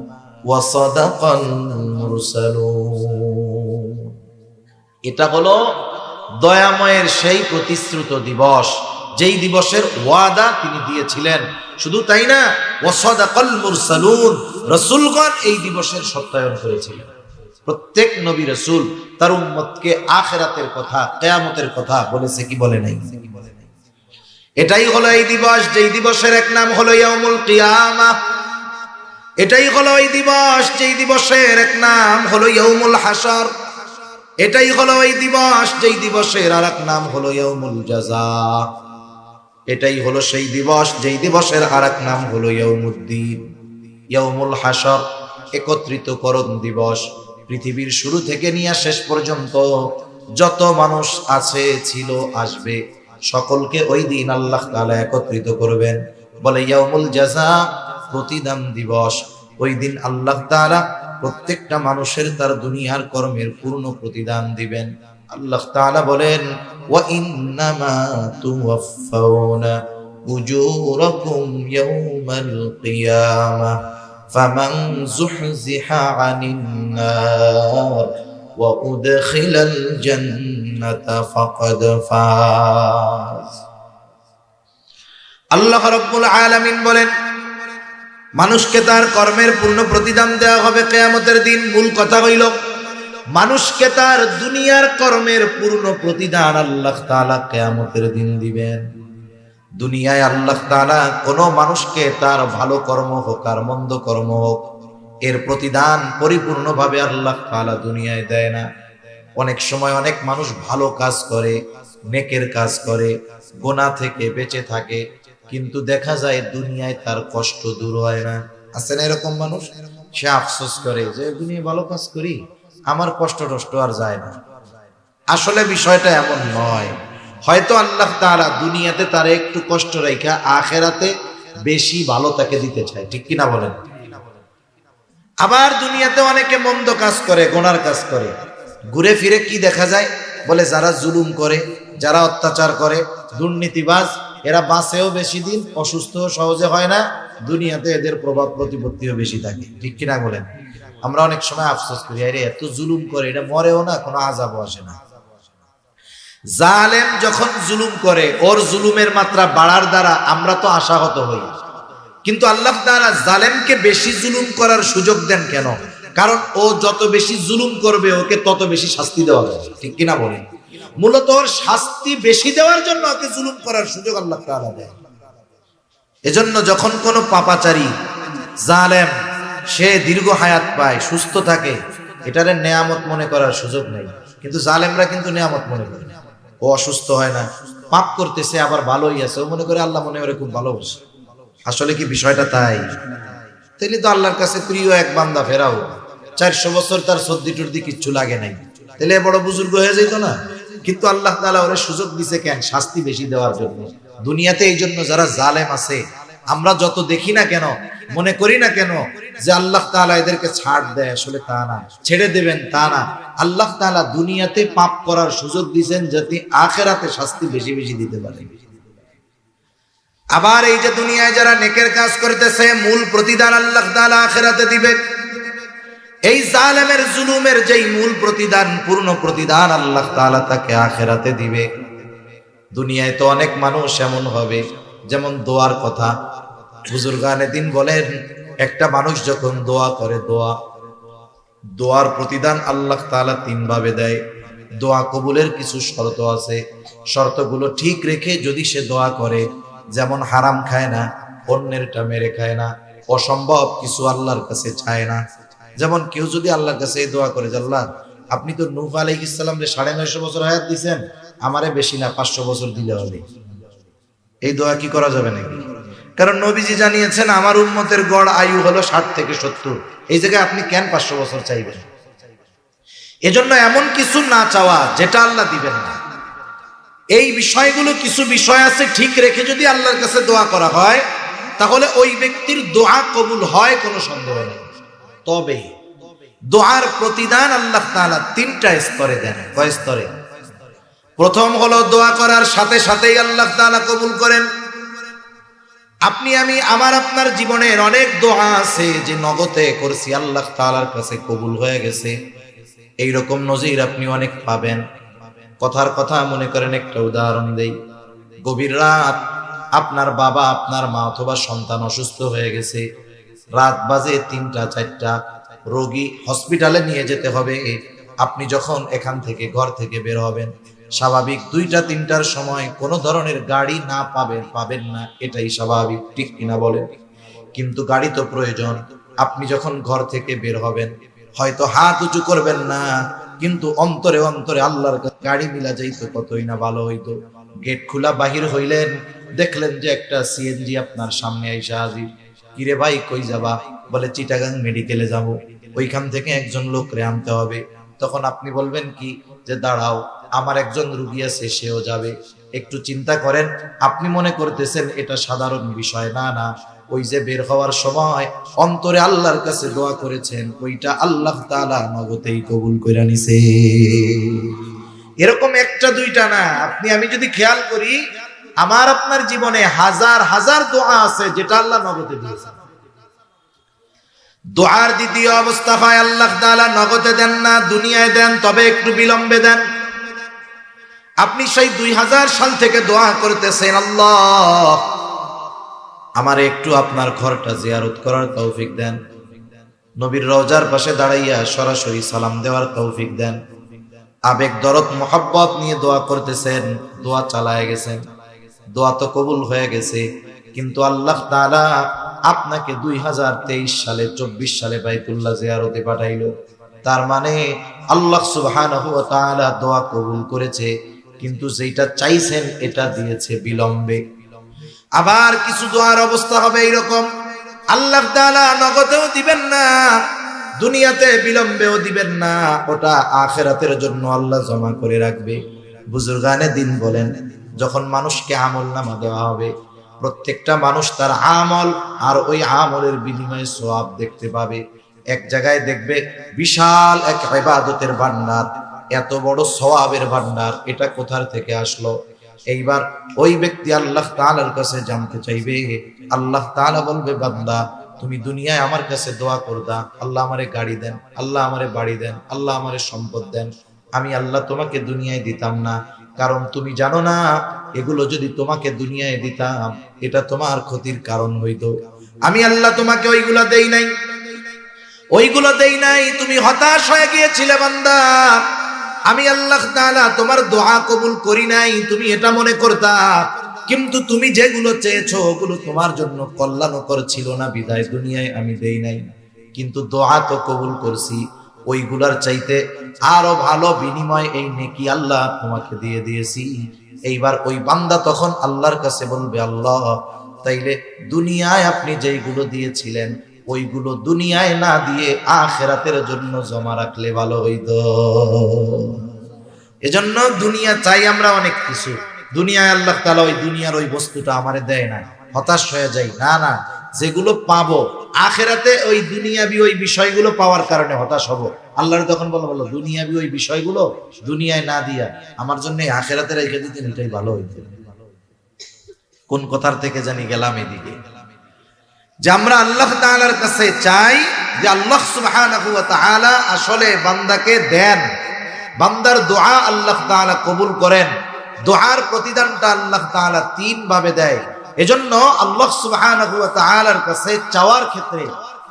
ওয়া সাদাকাল মুরসালুন এটা হলো দয়াময়ের সেই প্রতিশ্রুত দিবস যেই দিবসের ওয়াদা তিনি দিয়েছিলেন শুধু তাই না ওয়া সাদাকাল মুরসালুন রাসূলগণ এই দিবসের সত্যায়ন করেছিলেন প্রত্যেক নবী রাসূল তার উম্মতকে আখিরাতের কথা কিয়ামতের কথা বলেছে কি বলে নাই এটাই হলো এই দিবস যেই দিবসের এক নাম হলো ইয়াউমুল কিয়ামah এটাই হলো এই দিবস যেই দিবসের এক নাম হলো ইয়াউমুল হাসর এটাই হলো এই দিবস যেই দিবসের আরেক নাম হলো ইয়াউমুল জাযা এটাই হলো সেই দিবস যেই দিবসের আরেক নাম হলো ইয়াউমুদ্দিন ইয়াউমুল হাসর একত্রিতকরণ দিবস পৃথিবীর শুরু থেকে নিয়ে শেষ পর্যন্ত যত মানুষ আছে ছিল আসবে সকলকে ওই দিন আল্লাহ তাআলা একত্রিত করবেন বলে ইয়াউমুল জাযা প্রতিদান দিবস ওই দিন আল্লাহ তাআলা প্রত্যেকটা মানুষের তার দুনিয়ার কর্মের পূর্ণ প্রতিদান দিবেন আল্লাহ তাআলা বলেন ওয়া ইন্নামা তুওয়াফাউনা উজুরাকুম ইয়াউমাল কিয়ামাহ ফামান যুহজিহা আনিন নার ওয়া উদখিলাল জান্নাতা ফাকাদ ফাজ আল্লাহ রাব্বুল আলামিন বলেন মানুষকে তার কর্মের পূর্ণ প্রতিদান দেওয়া হবে কিয়ামতের দিন মূল কথা হইল মানুষকে তার দুনিয়ার কর্মের পূর্ণ প্রতিদান আল্লাহ তাআলা কিয়ামতের দিন দিবেন দুনিয়ায় আল্লাহ তাআলা কোন মানুষকে তার ভালো কর্ম হোক আর মন্দ কর্ম হোক এর প্রতিদান পরিপূর্ণভাবে আল্লাহ তাআলা দুনিয়ায় দেয় না অনেক সময় অনেক মানুষ ভালো কাজ করে নেকের কাজ করে গুনাহ থেকে বেঁচে থাকে কিন্তু দেখা যায় দুনিয়ায় তার কষ্ট দূর হয় না আছে না এরকম মানুষ সে আফসোস করে যে দুনিয়ায় ভালো কাজ করি আমার কষ্ট আর যায় না আসলে বিষয়টা এমন নয় হয়তো আল্লাহ তাআলা দুনিয়াতে তার একটু কষ্ট রাখা আখিরাতে বেশি ভালো তাকে দিতে চায় ঠিক কি না বলেন আবার দুনিয়াতে অনেকে মন্দ কাজ করে, গুনার কাজ করে, ঘুরে ফিরে কি দেখা যায়? বলে যারা জুলুম করে, যারা অত্যাচার করে, দুর্নীতিবাজ, এরা বাঁচেও বেশি দিন, অসুস্থ সহজে হয় না, দুনিয়াতে এদের প্রভাব প্রতিপত্তিও বেশি থাকে। ঠিক কিনা বলেন? আমরা অনেক সময় আফসোস করি, আরে এত জুলুম করে, এটা মরেও না, কোনো আযাবও আসে না। জালেম যখন জুলুম করে, ওর জুলুমের মাত্রা বাড়ার দ্বারা আমরা তো আশাহত হই, কিন্তু আল্লাহ তাআলা জালেমকে বেশি জুলুম করার সুযোগ দেন কেন? কারণ ও যত বেশি জুলুম করবে, ওকে তত বেশি শাস্তি দেওয়া হবে। ঠিক কিনা বলেন? মূলত ওর শাস্তি বেশি দেওয়ার জন্য ওকে জুলুম করার সুযোগ আল্লাহ তাআলা দেয়। এজন্য যখন কোনো পাপাচারী জালেম সে দীর্ঘ হায়াত পায়, সুস্থ থাকে, এটারে নেয়ামত মনে করার সুযোগ নেই। কিন্তু জালেমরা কিন্তু নেয়ামত মনে করে। ও অসুস্থ হয় না, পাপ করতেছে, আবার ভালোই আছে, ও মনে করে আল্লাহ মনে করে খুব ভালোবাসে। আসলে কি বিষয়টা তাই? তাইলে তো আল্লাহর কাছে প্রিয় এক বান্দা ফেরাও, 400 বছর তার সর্দি টর্দি কিচ্ছু লাগে নাই, তাহলে বড় বুজুর্গ হয়ে যেত না? কিন্তু আল্লাহ তাআলা ওরে সুযোগ দিছে কেন? শাস্তি বেশি দেওয়ার জন্য। দুনিয়াতে এই জন্য যারা জালেম আছে, আমরা যত দেখি না কেন, মনে করি না কেন যে আল্লাহ তাআলা এদেরকে ছাড় দেয়, আসলে তা না, ছেড়ে দেবেন তা না। আল্লাহ তাআলা দুনিয়াতে পাপ করার সুযোগ দিবেন যাতে আখিরাতে শাস্তি বেশি বেশি দিতে পারে। আবার এই যে দুনিয়ায় যারা নেকের কাজ করতেছে, মূল প্রতিদান আল্লাহ তাআলা আখিরাতে দিবে। এই জালেমের জুলুমের যেই মূল প্রতিদান, পূর্ণ প্রতিদান আল্লাহ তাআলা তাকে আখিরাতে দিবে। দুনিয়ায় তো অনেক মানুষ এমন হবে, যেমন দোয়ার কথা বুজুর্গানে দিন বলেন, একটা মানুষ যখন দোয়া করে, দোয়ার প্রতিদান আল্লাহ তাআলা 3 ভাবে দেয়। দোয়া কবুলের কিছু শর্ত আছে, শর্তগুলো ঠিক রেখে যদি সে দোয়া করে, যেমন হারাম খায় না, অন্যেরটা মেরে খায় না, অসম্ভব কিছু আল্লাহর কাছে চায় না। যেমন কেউ যদি আল্লাহর কাছে এই দোয়া করে যে আল্লাহ আপনি তো নূহ আলাইহিস সালাম রে 950 বছর হায়াত দিয়েছেন, আমারে বেশি না 500 বছর দিলে হবে। এই দোয়া কি করা যাবে নাকি? কারণ নবীজি জানিয়েছেন আমার উম্মতের গড় আয়ু হলো 60 থেকে 70। এই জায়গায় আপনি কেন 500 বছর চাইবেন? এজন্য এমন কিছু না চাওয়া যেটা আল্লাহ দিবেন না। এই বিষয়গুলো, কিছু বিষয় আছে, ঠিক রেখে যদি আল্লাহর কাছে দোয়া করা হয়, তাহলে ওই ব্যক্তির দোয়া কবুল হয়, কোনো সন্দেহ নেই। তবে দোয়ার প্রতিদান আল্লাহ তাআলা 3টা স্তরে দেন। কয় স্তরে? প্রথম হলো দোয়া করার সাথে সাথেই আল্লাহ তাআলা কবুল করেন। আপনি আমি আমার আপনার জীবনের অনেক দোয়া আছে যে নগদে করছি, আল্লাহ তাআলার কাছে কবুল হয়ে গেছে। এইরকম নজির আপনি অনেক পাবেন। কথার কথা মনে করেন, একটা উদাহরণ দেই। গভীর রাত আপনার বাবা, আপনার মা অথবা সন্তান অসুস্থ হয়ে গেছে, রাত বাজে 3টা 4টা, রোগী হসপিটালে নিয়ে যেতে হবে। আপনি যখন এখান থেকে, ঘর থেকে বের হবেন, স্বাভাবিক 2টা 3টার সময় কোনো ধরনের গাড়ি না পাবেন না, এটাই স্বাভাবিক। ঠিক কিনা বলেন? কিন্তু গাড়ি তো প্রয়োজন। আপনি যখন ঘর থেকে বের হবেন, হয়তো হাত উঁচু করবেন না, কিন্তু অন্তরে অন্তরে আল্লাহর গাড়ি মিলা যাইতো, কতই না ভালো হইতো। গেট খোলা বাহির হইলেন, দেখলেন যে একটা সিএনজি আপনার সামনে আইসা হাজির। কিরে ভাই কই যাবা? বলে চিটাগাং মেডিকেলে যাব, ওইখান থেকে একজন লোকরে আনতে হবে। তখন আপনি বলবেন কি যে দাঁড়াও, আমার একজন রুগী আছে, সেও যাবে। একটু চিন্তা করেন, আপনি মনে করতেছেন এটা সাধারণ বিষয়। না না, ওই যে বের হওয়ার সময় অন্তরে আল্লাহর কাছে দোয়া করেছেন, ওইটা আল্লাহ তাআলা নগদেই কবুল কইরা নিছে। এরকম 1টা 2টা না, আপনি আমি যদি খেয়াল করি, আমার আপনার জীবনে হাজার হাজার দোয়া আছে যেটা আল্লাহ নগদে দিয়েছেন। দোয়ার দ্বিতীয় অবস্থা হয় আল্লাহ তাআলা নগদে দেন না, দুনিয়ায় দেন, তবে একটু বিলম্বে দেন। আপনি সেই 2000 সাল থেকে দোয়া করতেছেন, আল্লাহ আমার একটু আপনার ঘরটা জিয়ারত করার তৌফিক দেন, নবীর রওজার পাশে দাঁড়াইয়া সরাসরি সালাম দেওয়ার তৌফিক দেন। আবেগ দরদ মোহাব্বত নিয়ে দোয়া করতেছেন, দোয়া চালায় গেছেন, দোয়া তো কবুল হয়ে গেছে। কিন্তু আল্লাহ তাআলা আপনাকে 2023 সালে 24 সালে বাইতুল্লাহ জিয়ারতে পাঠাইলো। তার মানে আল্লাহ সুবহানাহু ওয়া তাআলা দোয়া কবুল করেছে, কিন্তু যেটা চাইছেন এটা দিয়েছে বিলম্বে। আবার কিছু দোয়ার অবস্থা হবে এইরকম, আল্লাহ তাআলা নগদেও দিবেন না, দুনিয়াতে বিলম্বেও দিবেন না, ওটা আখিরাতের জন্য আল্লাহ জমা করে রাখবে। বুজুর্গানে দিন বলেন, যখন মানুষকে আমলনামা দেওয়া হবে, প্রত্যেকটা মানুষ তার আমল আর ওই আমলের বিনিময়ে সওয়াব দেখতে পাবে। এক জায়গায় দেখবে বিশাল এক ইবাদতের ভান্ডার, এত বড় সওয়াবের ভান্ডার, এটা কোথা থেকে আসলো? এইবার ওই ব্যক্তি আল্লাহ তাআলার কাছে জানতে চাইবে। আল্লাহ তাআলা বলবে, বান্দা তুমি দুনিয়ায় আমার কাছে দোয়া করদা, আল্লাহ আমারে গাড়ি দেন, আল্লাহ আমারে বাড়ি দেন, আল্লাহ আমারে সম্পদ দেন। আমি আল্লাহ তোমাকে দুনিয়ায় দিতাম না, কারণ তুমি জানো না এগুলো যদি তোমাকে দুনিয়ায় দিতাম এটা তোমার ক্ষতির কারণ হইতো। আমি আল্লাহ তোমাকে ওইগুলো দেই নাই, ওইগুলো দেই নাই, তুমি হতাশ হয়ে গিয়েছিলে বান্দা। আমি আল্লাহ তাআলা তোমার দোয়া কবুল করি নাই, তুমি এটা মনে করতা, কিন্তু তুমি যেগুলো চেয়েছো ওগুলো তোমার জন্য কল্যাণকর ছিল না, বিদায় দুনিয়ায় আমি দেই নাই। কিন্তু দোয়া তো কবুল করছি, ওইগুলার চাইতে আরো ভালো বিনিময় এই নেকি আল্লাহ তোমাকে দিয়ে দিয়েছি। এইবার ওই বান্দা তখন আল্লাহর কাছে বলবে, আল্লাহ তাইলে দুনিয়ায় আপনি যেইগুলো দিয়েছিলেন ওইগুলো দুনিয়ায় না দিয়ে আখিরাতের জন্য জমা রাখলে ভালো হইতো। এজন্য দুনিয়া চাই আমরা অনেক কিছু, দুনিয়ায় আল্লাহ তাআলা ওই দুনিয়ার ওই বস্তুটা আমারে দেয় না, হতাশ হয়ে যাই না, না, যেগুলো পাবো আখিরাতে ওই দুনিয়াবি ওই বিষয়গুলো পাওয়ার কারণে হতাশ হব। আল্লাহর তখন বলো দুনিয়াবি ওই বিষয়গুলো দুনিয়ায় না দিয়া আমার জন্য আখিরাতে রেখে দিতেন, এটাই ভালো হইতো। কোন কথার থেকে জানি গেলাম এদিকে, যে আমরা আল্লাহ তাআলার কাছে চাই যে আল্লাহ সুবহানাহু ওয়া তাআলা আসলে বান্দাকে দেন, বান্দার দোয়া আল্লাহ তাআলা কবুল করেন, দোয়ার প্রতিদানটা আল্লাহ তাআলা তিন ভাবে দেয়। এজন্য আল্লাহ সুবহানাহু ওয়া তাআলার কাছে চাওয়ার ক্ষেত্রে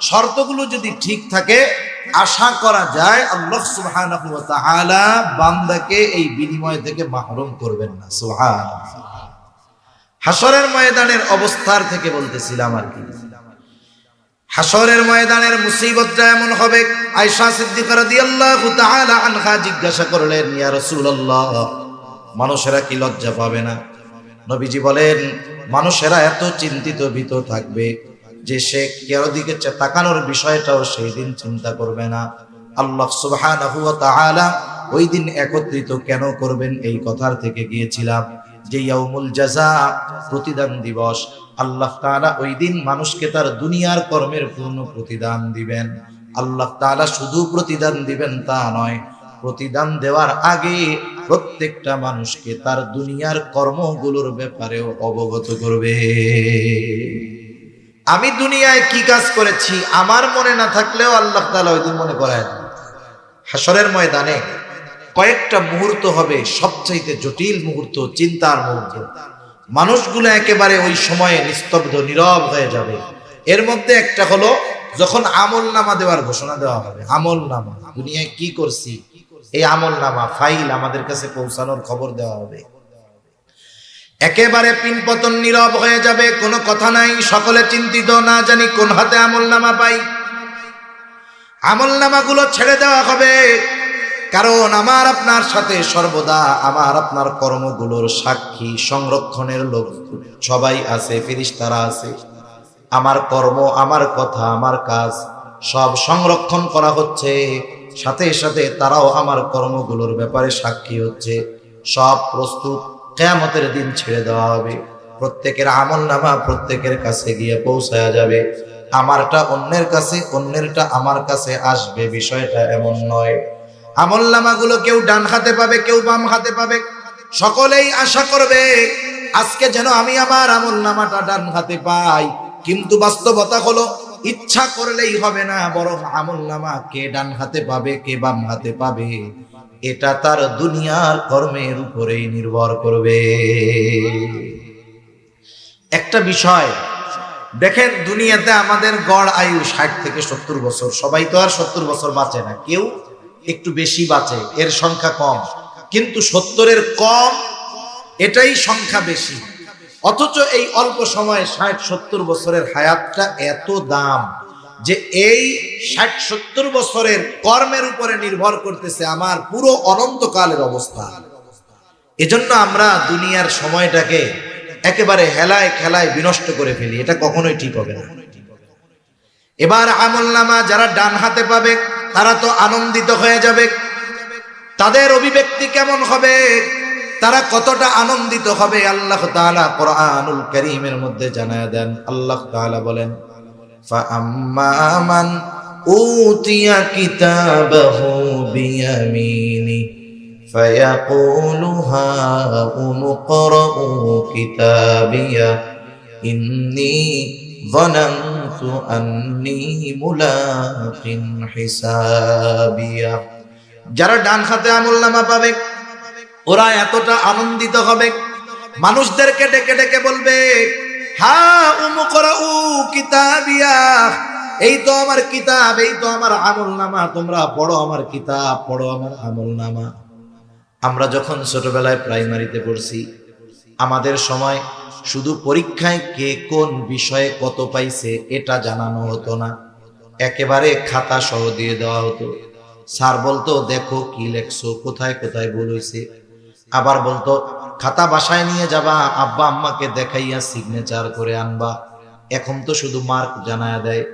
শর্তগুলো যদি ঠিক থাকে, আশা করা যায় আল্লাহ সুবহানাহু ওয়া তাআলা বান্দাকে এই বিনিময় থেকে মাহরুম করবেন না। সুবহানাল্লাহ। হাসরের ময়দানের অবস্থার থেকে বলতেছিলাম আর কি, হাসরের ময়দানের মুসিবতটা এমন হবে। আয়েশা সিদ্দিকা রাদিয়াল্লাহু তাআলা আনহা জিজ্ঞাসা করলেন, ইয়া রাসূলুল্লাহ, মানুষেরা কি লজ্জা পাবে না? নবীজি বলেন, মানুষেরা এত চিন্তিত ভীত থাকবে যে সে কারো দিকে তাকানোর বিষয়টাও সেই দিন চিন্তা করবে না। আল্লাহ সুবহানাহু ওয়া তাআলা ওই দিন একত্রিত কেন করবেন এই কথার থেকে গিয়েছিলাম যে ইয়াউমুল জাযা, প্রতিদান দিবস। আল্লাহ তাআলা ওই দিন মানুষকে তার দুনিয়ার কর্মের পূর্ণ প্রতিদান দিবেন। আল্লাহ তাআলা শুধু প্রতিদান দিবেন তা নয়, প্রতিদান দেওয়ার আগে প্রত্যেকটা মানুষকে তার দুনিয়ার কর্মগুলোর ব্যাপারেও অবগত করবে। আমি দুনিয়ায় কি কাজ করেছি আমার মনে না থাকলেও আল্লাহ তাআলা ওই দিন মনে করায় দেন। হাসরের ময়দানে কয়েকটা মুহূর্ত হবে সবচাইতে জটিল মুহূর্ত, চিন্তার মুহূর্ত। মানুষগুলো একেবারে ওই সময়ে নিস্তব্ধ নীরব হয়ে যাবে। এর মধ্যে একটা হলো যখন আমলনামা দেওয়ার ঘোষণা দেওয়া হবে। আমলনামা, দুনিয়ায় কি করছি এই আমলনামা ফাইল আমাদের কাছে পৌঁছানোর খবর দেওয়া হবে। একেবারে পিনপতন নীরব হয়ে যাবে, কোনো কথা নাই, সকলে চিন্তিত, না জানি কোন হাতে আমলনামা পাই। আমলনামাগুলো ছেড়ে দেওয়া হবে, কারণ আমার আপনার সাথে সর্বদা আমার আপনার কর্মগুলোর সাক্ষী সংরক্ষণের লোক সবাই আছে, ফেরেশতারা আছে। আমার কর্ম, আমার কথা, আমার কাজ সব সংরক্ষণ করা হচ্ছে, সাথে সাথে তারাও আমার কর্মগুলোর ব্যাপারে সাক্ষী হচ্ছে। সব প্রস্তুত, কিয়ামতের দিন ছেড়ে দেওয়া হবে। প্রত্যেকের আমলনামা প্রত্যেকের কাছে গিয়ে পৌঁছায়া যাবে। আমারটা অন্যের কাছে, অন্যেরটা আমার কাছে আসবে, বিষয়টা এমন নয়। আমলনামাগুলো কেউ ডান হাতে পাবে, কেউ বাম হাতে পাবে। সকলেই আশা করবে আজকে যেন আমি আমার আমলনামাটা ডান হাতে পাই, কিন্তু বাস্তবতা হলো ইচ্ছা করলেই হবে না, বরং আমলনামা কে ডান হাতে পাবে কে বাম হাতে পাবে এটা তার দুনিয়ার কর্মের উপরেই নির্ভর করবে। একটা বিষয় দেখেন, দুনিয়াতে আমাদের গড় আয়ু 60 থেকে 70 বছর। সবাই তো আর 70 বছর বাঁচে না, কেউ একটু বেশি বাঁচে, এর সংখ্যা কম। কিন্তু 70-এর কম, এটাই সংখ্যা বেশি। অথচ এই অল্প সময়ে 60-70 বছরের হায়াতটা এত দাম যে এই 60-70 বছরের কর্মের উপরে নির্ভর করতেছে আমার পুরো অনন্তকালের অবস্থা। এজন্য আমরা দুনিয়ার সময়টাকে একেবারে হেলায় খেলায় বিনষ্ট করে ফেলি, এটা কখনোই ঠিক হবে না। এবার আমলনামা যারা ডান হাতে পাবে তারা তো আনন্দিত হয়ে যাবে। তাদের অভিব্যক্তি কেমন হবে, তারা কতটা আনন্দিত হবে, আল্লাহ তাআলা কোরআনুল কারীমের মধ্যে জানায় দেন। আল্লাহ তাআলা বলেন, ফাআম্মা মান উতিয়া কিতাবাহু বিয়ামিনি ফায়াকুলু হাউম ইকরাউ কিতাবিয়া ইন্নী যানানতু আন্নী মুলাকিন হিসাবিয়া। যারা ডান হাতে আমলনামা পাবে ওরা এতটা আনন্দিত হবে, মানুষদেরকে ডেকে ডেকে বলবে, হা উমকরাউ কিতাবিয়া, এই তো আমার কিতাব, এই তো আমার আমলনামা, তোমরা পড়ো আমার কিতাব, পড়ো আমার আমলনামা। আমরা যখন ছোটবেলায় প্রাইমারিতে পড়ছি, আমাদের সময় শুধু পরীক্ষায় কে কোন বিষয়ে কত পাইছে এটা জানানো হতো না, একেবারে খাতা সহ দিয়ে দেওয়া হতো। স্যার বলতো, দেখো কি লেখছো, কোথায় কোথায় ভুল হয়েছে। আবার বলতো, খাতা বাসায় নিয়ে যাবা, আব্বা আম্মাকে দেখাইয়া সিগনেচার করে আনবা। এখন তো শুধু মার্ক জানায়া দেয়।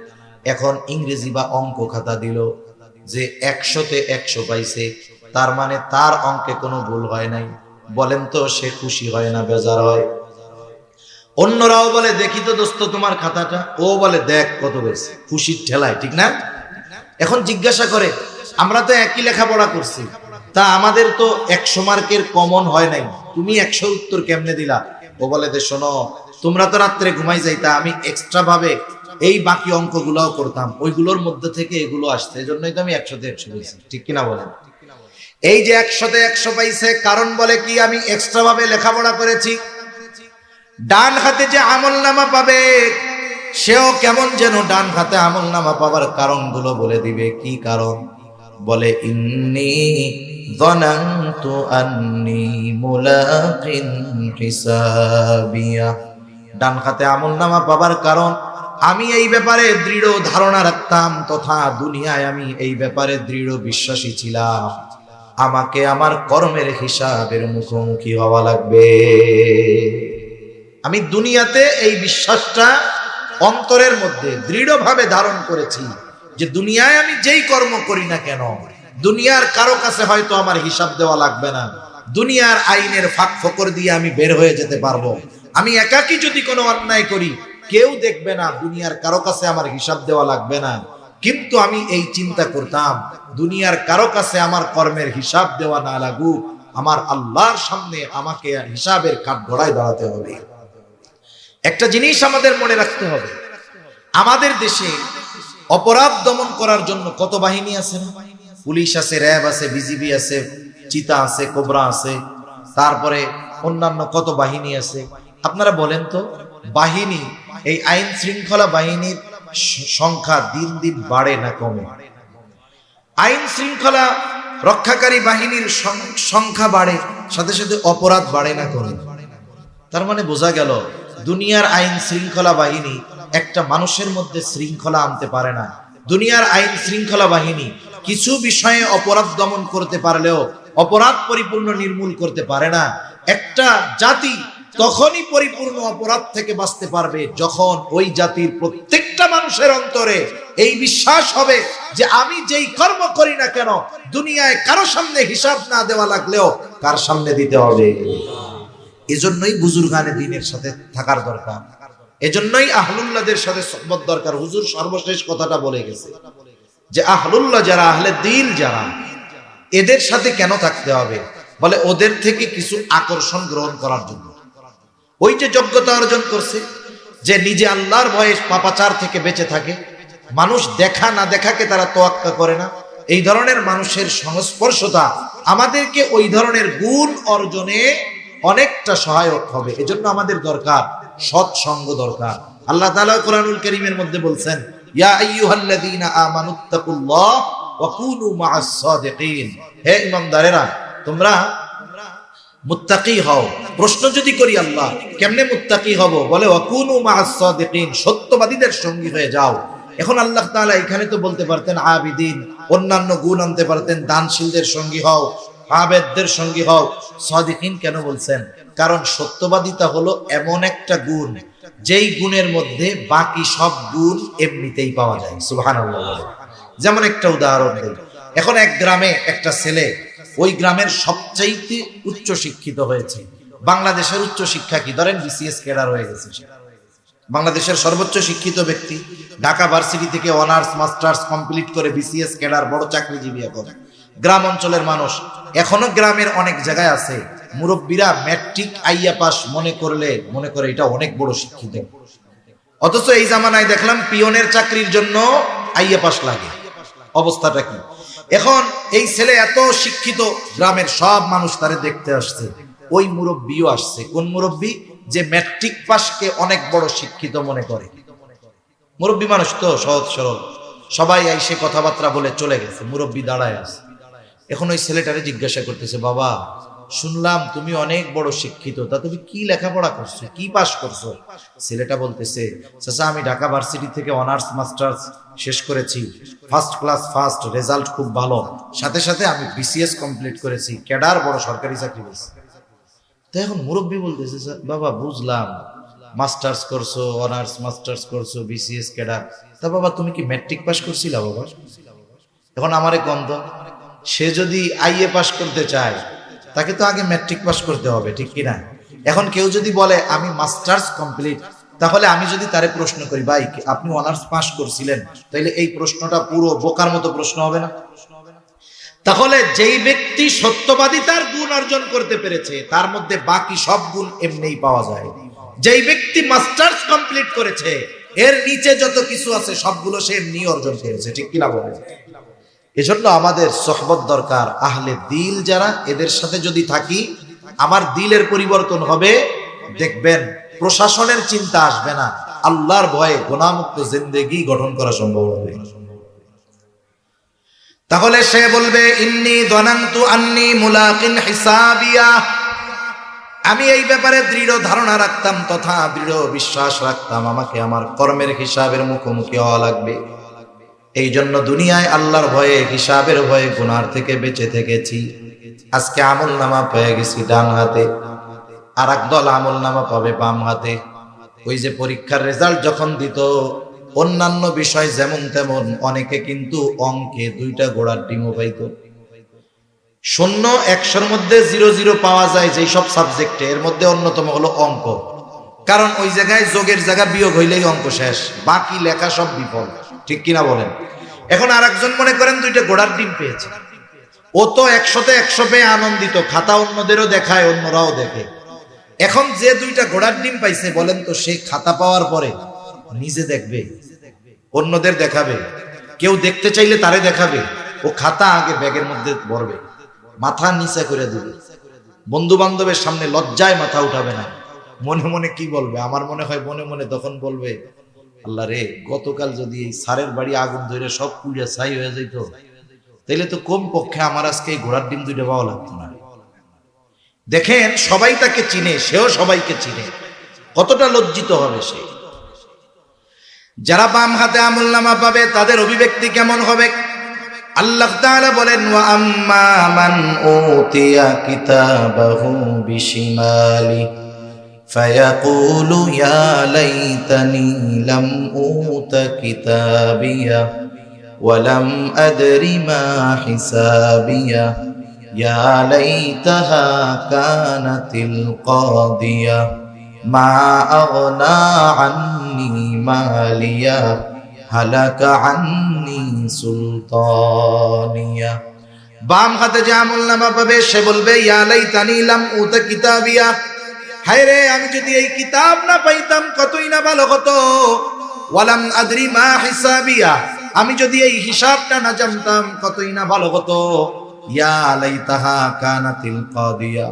এখন ইংরেজি বা অঙ্ক খাতা দিল যে 100-তে 100 পাইছে, তার মানে তার অঙ্কে কোনো ভুল হয় নাই। বলেন তো সে খুশি হয় না বেজার হয়? অন্যরাও বলে, দেখি তো দোস্ত তোমার খাতাটা, ও বলে দেখ কত পেয়েছে, খুশির ঠেলায়, ঠিক না? এখন জিজ্ঞাসা করে, আমরা তো একই লেখাপড়া করছি, তা আমাদের তো 100 মার্কের কমন হয় নাই, তুমি 100 উত্তর কেমনে দিলা? ও বলে, যে শোনো, তোমরা তো রাত্রে ঘুমাই যাইতা, আমি এক্সট্রা ভাবে এই বাকি অঙ্কগুলোও করতাম, ওইগুলোর মধ্যে থেকে এগুলো আসছে, এজন্যই তো আমি 100-তে 100 পেয়েছি, ঠিক কিনা বলেন? এই যে 100-তে 100 পাইছে, কারণ বলে কি, আমি এক্সট্রা ভাবে লেখাপড়া করেছি। ডান হাতে যে আমলনামা পাবে সেও কেমন যেন ডান হাতে আমলনামা পাবার কারণগুলো বলে দিবে। কি কারণ? বলে, ইন্নী যানানতু আন্নী মুলাকিন হিসাবিয়া। ডান হাতে আমলনামা পাবার কারণ, আমি এই ব্যাপারে দৃঢ় ধারণা রাখতাম, তথা দুনিয়ায় আমি এই ব্যাপারে দৃঢ় বিশ্বাসী ছিলাম, আমাকে আমার কর্মের হিসাবের মুখোমুখি হওয়া লাগবে। আমি দুনিয়াতে এই বিশ্বাসটা অন্তরের মধ্যে দৃঢ়ভাবে ধারণ করেছি যে দুনিয়ায় আমি যেই কর্ম করি না কেন, দুনিয়ার কারো কাছে হয়তো আমার হিসাব দেওয়া লাগবে না, দুনিয়ার আইনের ফাঁক ফোকর দিয়ে আমি বের হয়ে যেতে পারবো। আমি একাকী যদি কোনো অন্যায় করি কেউ দেখবে না, দুনিয়ার কারো কাছে আমার হিসাব দেওয়া লাগবে না। কিন্তু আমি এই চিন্তা করতাম, দুনিয়ার কারো কাছে আমার কর্মের হিসাব দেওয়া না লাগুক, আমার আল্লাহর সামনে আমাকে হিসাবের কাঠগড়ায় দাঁড়াতে হবে। একটা জিনিস আমাদের মনে রাখতে হবে, আমাদের দেশে অপরাধ দমন করার জন্য কত বাহিনী আছে না? পুলিশ আছে, র্যাব আছে, বিজিবি আছে, চিতা আছে, কোবরা আছে, তারপরে অন্যান্য কত বাহিনী আছে। আপনারা বলেন তো, বাহিনী, এই আইন শৃঙ্খলা বাহিনীর সংখ্যা দিন দিন বাড়ে না কমে? আইন শৃঙ্খলা রক্ষাকারী বাহিনীর সংখ্যা বাড়ে, সাথে সাথে অপরাধ বাড়ে না কমে? তার মানে বোঝা গেল, দুনিয়ার আইন শৃঙ্খলা বাহিনী একটা মানুষের মধ্যে শৃঙ্খলা আনতে পারে না। দুনিয়ার আইন শৃঙ্খলা বাহিনী কিছু বিষয়ে অপরাধ দমন করতে পারলেও অপরাধ পরিপূর্ণ নির্মূল করতে পারে না। একটা জাতি তখনই পরিপূর্ণ অপরাধ থেকে বাঁচতে পারবে যখন ওই জাতির প্রত্যেকটা মানুষের অন্তরে এই বিশ্বাস হবে যে আমি যেই কর্ম করি না কেন, দুনিয়ায় কারো সামনে হিসাব না দেওয়া লাগলেও কার সামনে দিতে হবে। এজন্যই বুজুর্গানে দ্বীনের সাথে থাকার দরকার, এজন্যই আহলুল্লাহদের সাথে সুহবত দরকার। হুজুর সর্বশেষ কথাটা বলে গেছে যে আহলুল্লাহ যারা, আহলে দিল যারা, এদের সাথে কেন থাকতে হবে? বলে ওদের থেকে কিছু আকর্ষণ গ্রহণ করার জন্য। ওই যে যোগ্যতা অর্জন করছে, যে নিজে আল্লাহর ভয়ে পাপাচার থেকে বেঁচে থাকে, মানুষ দেখা না দেখাকে তারা তোয়াক্কা করে না, এই ধরনের মানুষের সংস্পর্শতা আমাদেরকে ওই ধরনের গুণ অর্জনে অনেকটা সহায়ক হবে। এজন্য আমাদের দরকার সৎসঙ্গ দরকার। আল্লাহ তাআলা কোরআনুল কারীমের মধ্যে বলছেন, ইয়া আইয়ুহাল্লাযীনা আমানুত্তাকুল্লাহ ওয়া কুনু মা'আস সাদিকিন। হে ঈমানদারেরা, তোমরা মুত্তাকি হও। প্রশ্ন যদি করি আল্লাহ কেমনে মুত্তাকি হব, বলে ওয়া কুনু মা'আস সাদিকিন, সত্যবাদীদের সঙ্গী হয়ে যাও। এখন আল্লাহ তাআলা এখানে তো বলতে পারতেন আবিদিন, অন্যান্য গুণ আনতে পারতেন, দানশীলদের সঙ্গী হও, আবেদদের সঙ্গী হও। সাদিকিন কেন বলছেন? কারণ সত্যবাদিতা হলো এমন একটা গুণ যেই গুণের মধ্যে বাকি সব গুণ এমনিতেই পাওয়া যায়। সুবহানাল্লাহ। যেমন একটা উদাহরণ দেই, এখন এক গ্রামে একটা ছেলে ওই গ্রামের সবচাইতে উচ্চ শিক্ষিত হয়েছে। বাংলাদেশের উচ্চ শিক্ষা কি? ধরেন বিসিএস ক্যাডার হয়ে গেছে, বাংলাদেশের সর্বোচ্চ শিক্ষিত ব্যক্তি, ঢাকা ভার্সিটি থেকে অনার্স মাস্টার্স কমপ্লিট করে বিসিএস ক্যাডার, বড় চাকরিজীবী। এখন গ্রাম অঞ্চলের মানুষ, এখনো গ্রামের অনেক জায়গায় আছে মুরব্বীরা ম্যাট্রিক আইয়া পাস মনে করে এটা অনেক বড় শিক্ষিত। অথচ এই জামানায় দেখলাম পিয়নের চাকরির জন্য আইয়া পাস লাগে। অবস্থাটা কি? এখন এই ছেলে এত শিক্ষিত, গ্রামের সব মানুষ তারে দেখতে আসছে। ওই মুরব্বীও আসছে। কোন মুরব্বী? যে ম্যাট্রিক পাসকে অনেক বড় শিক্ষিত মনে করে। মুরব্বী মানুষ তো সহজ সরল, সবাই আইসে কথাবার্তা বলে চলে গেছে। মুরব্বী দাঁড়ায় আছে। এখন ওই ছেলেটারে জিজ্ঞাসা করতেছে, বাবা শুনলাম তুমি অনেক বড় শিক্ষিত, তা তুমি কি লেখাপড়া করছো, কি পাস করছো? ছেলেটা বলতেছে, চাচা আমি ঢাকা ভার্সিটি থেকে অনার্স মাস্টার্স শেষ করেছি, ফার্স্ট ক্লাস ফার্স্ট, রেজাল্ট খুব ভালো, সাথে সাথে আমি বিসিএস কমপ্লিট করেছি, ক্যাডার, বড় সরকারি চাকরি পেয়েছি। তো এখন মুরব্বী বলতেছে, বাবা বুঝলাম মাস্টার্স করছো, অনার্স মাস্টার্স করছো, বিসিএস ক্যাডার, তা বাবা তুমি কি ম্যাট্রিক পাস করছিলা বাবা? এখন আমারে গন্ধ, সে যদি আইএ পাস করতে চায় তাকে তো আগে ম্যাট্রিক পাস করতে হবে, ঠিক কিনা? এখন কেউ যদি বলে আমি মাস্টার্স কমপ্লিট, তাহলে আমি যদি তারে প্রশ্ন করি, ভাই আপনি অনার্স পাস করছিলেন, তাইলে এই প্রশ্নটা পুরো বোকার মতো প্রশ্ন হবে না? তাহলে যেই ব্যক্তি সত্যবাদিতার গুণ অর্জন করতে পেরেছে তার মধ্যে বাকি সব গুণ এমনিই পাওয়া যায়। যেই ব্যক্তি মাস্টার্স কমপ্লিট করেছে এর নিচে যত কিছু আছে সবগুলো সে এমনি অর্জন করেছে, ঠিক কিনা বলেন? এজন্য আমাদের সোহবত দরকার। আহলে দিল যারা, এদের সাথে যদি থাকি আমার দিলের পরিবর্তন হবে। দেখবেন প্রশাসনের চিন্তা আসবে না, আল্লাহর ভয়ে গুনাহমুক্ত জিন্দেগি গঠন করা সম্ভব হবে। তাহলে সে বলবে, ইন্নী যানানতু আন্নী মুলাকিন হিসাবিয়া, আমি এই ব্যাপারে দৃঢ় ধারণা রাখতাম তথা দৃঢ় বিশ্বাস রাখতাম আমাকে আমার কর্মের হিসাবের মুখোমুখি হওয়া লাগবে। এই জন্য দুনিয়ায় আল্লাহর ভয়ে, হিসাবের ভয়ে গুনার থেকে বেঁচে থেকেছি। আজকে আমল নামা পেয়ে গেছি ডান হাতে, আর একদল আমল নামা পাবে বাম হাতে। ওই যে পরীক্ষার রেজাল্ট যখন দিত, অন্যান্য বিষয় যেমন তেমন, অনেকে কিন্তু অঙ্কে 2টা ঘোড়ার ডিমও পাইত। 0 100-র মধ্যে 0 পাওয়া যায় যেই সব সাবজেক্টে, এর মধ্যে অন্যতম হলো অঙ্ক। কারণ ওই জায়গায় যোগের জায়গা বিয়োগ হইলেই অঙ্ক শেষ, বাকি লেখা সব বিফল, ঠিক কিনা বলেন? এখন আর একজন মনে করেন 2টা ঘোড়ার ডিম পেয়েছে, ও তো 100-তে 100 পেয়ে আনন্দিত, খাতা অন্যদেরও দেখায়, অন্যরাও দেখে। এখন যে 2টা ঘোড়ার ডিম পাইছে, বলেন তো সে খাতা পাওয়ার পরে নিজে দেখবে, অন্যদের দেখাবে? কেউ দেখতে চাইলে তারে দেখাবে? ও খাতা আগে ব্যাগের মধ্যে ভরবে, মাথা নিচে করে দিবে, বন্ধু বান্ধবের সামনে লজ্জায় মাথা উঠাবে না। মনে মনে কি বলবে? আমার মনে হয় মনে মনে তখন বলবে, আল্লাহ রে, গতকাল যদি এই সারের বাড়ি আগুন ধরে সব পুড়িয়া ছাই হয়ে যেত, তাইলে তো কম পক্ষে আমার আজকে এই ঘোড়ার ডিম 2টা পাওয়া লাগতো না। দেখেন সবাই তাকে চিনে, সেও সবাইকে চিনে, কতটা লজ্জিত হবে সে। যারা বাম হাতে আমলনামা পাবে তাদের অভিব্যক্তি কেমন হবে? আল্লাহ তাআলা বলেন, ওয়া আম্মা মান উতিয়া কিতাবাহু বিশিমালি ফায়াকুলু ইয়া লাইতানি লাম উতা কিতাবিয়া ওয়া লাম আদরি মা হিসাবিয়া ইয়া লাইতাহা কানাতিল কাদিয়া মা আগনা আন্নি মালিয়া হালাকা আন্নি সুলতানিয়া। বাম হাতে যে আমলনামা পাবে সে বলবে, ইয়া লাইতানি লাম উতা কিতাবিয়া, হায় রে আমি যদি এই কিতাব না পাইতাম কতই না ভালো হতো। ওয়ালাম আদরি মা হিসাবিয়া, আমি যদি এই হিসাবটা না জানতাম কতই না ভালো হতো। ইয়া লাইতাহা কানাতিল কাদিয়া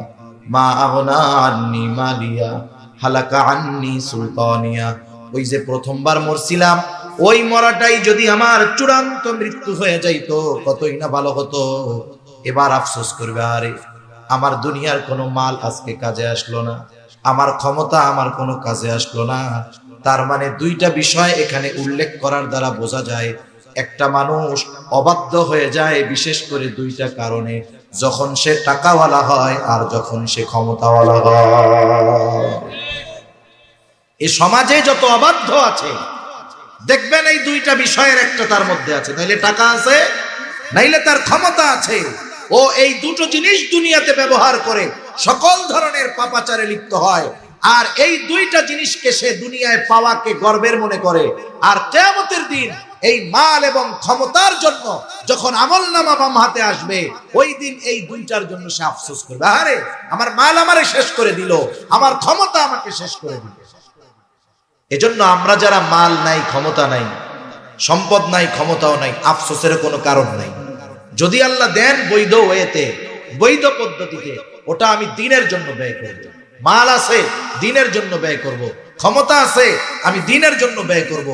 মা আগনা আন্নি মালিয়া হালাকা আন্নি সুলতানিয়া। ওই যে প্রথমবার মরছিলাম, ওই মরাটাই যদি আমার চূড়ান্ত মৃত্যু হয়ে যাইতো কতই না ভালো হতো। এবার আফসোস করবে, আরে আমার দুনিয়ার কোনো মাল আজকে কাজে আসলো না, আমার ক্ষমতা আমার কোনো কাজে আসলো না। তার মানে 2টা বিষয় এখানে উল্লেখ করার দ্বারা বোঝা যায়, একটা মানুষ অবাধ্য হয়ে যায় বিশেষ করে 2টা কারণে, যখন সে টাকাওয়ালা হয় আর যখন সে ক্ষমতাওয়ালা হয়। এই সমাজে যত অবাধ্য আছে দেখবেন এই 2টা বিষয়ের একটা তার মধ্যে আছে, নাইলে টাকা আছে নাইলে তার ক্ষমতা আছে। ও এই 2টো জিনিস দুনিয়াতে ব্যবহার করে সকল ধরনের পাপাচারে লিপ্ত হয়। আর এই দুইটা জিনিসকে সে দুনিয়ায় পাওয়াকে গর্বের মনে করে। আর কিয়ামতের দিন এই মাল এবং ক্ষমতার জন্য যখন আমলনামা বাম হাতে আসবে, ওই দিন এই দুইটার জন্য সে আফসোস করবে, আরে আমার মাল আমারে শেষ করে দিল, আমার ক্ষমতা আমাকে শেষ করে দিল। এজন্য আমরা যারা মাল নাই, ক্ষমতা নাই, সম্পদ নাই, ক্ষমতাও নাই, আফসোসের কোনো কারণ নাই। যদি আল্লাহ দেন বৈধ ওয়েতে, বৈধ পদ্ধতিতে, ওটা আমি দ্বীনের জন্য ব্যয় করব। মাল আছে, দ্বীনের জন্য ব্যয় করব। ক্ষমতা আছে, আমি দ্বীনের জন্য ব্যয় করব।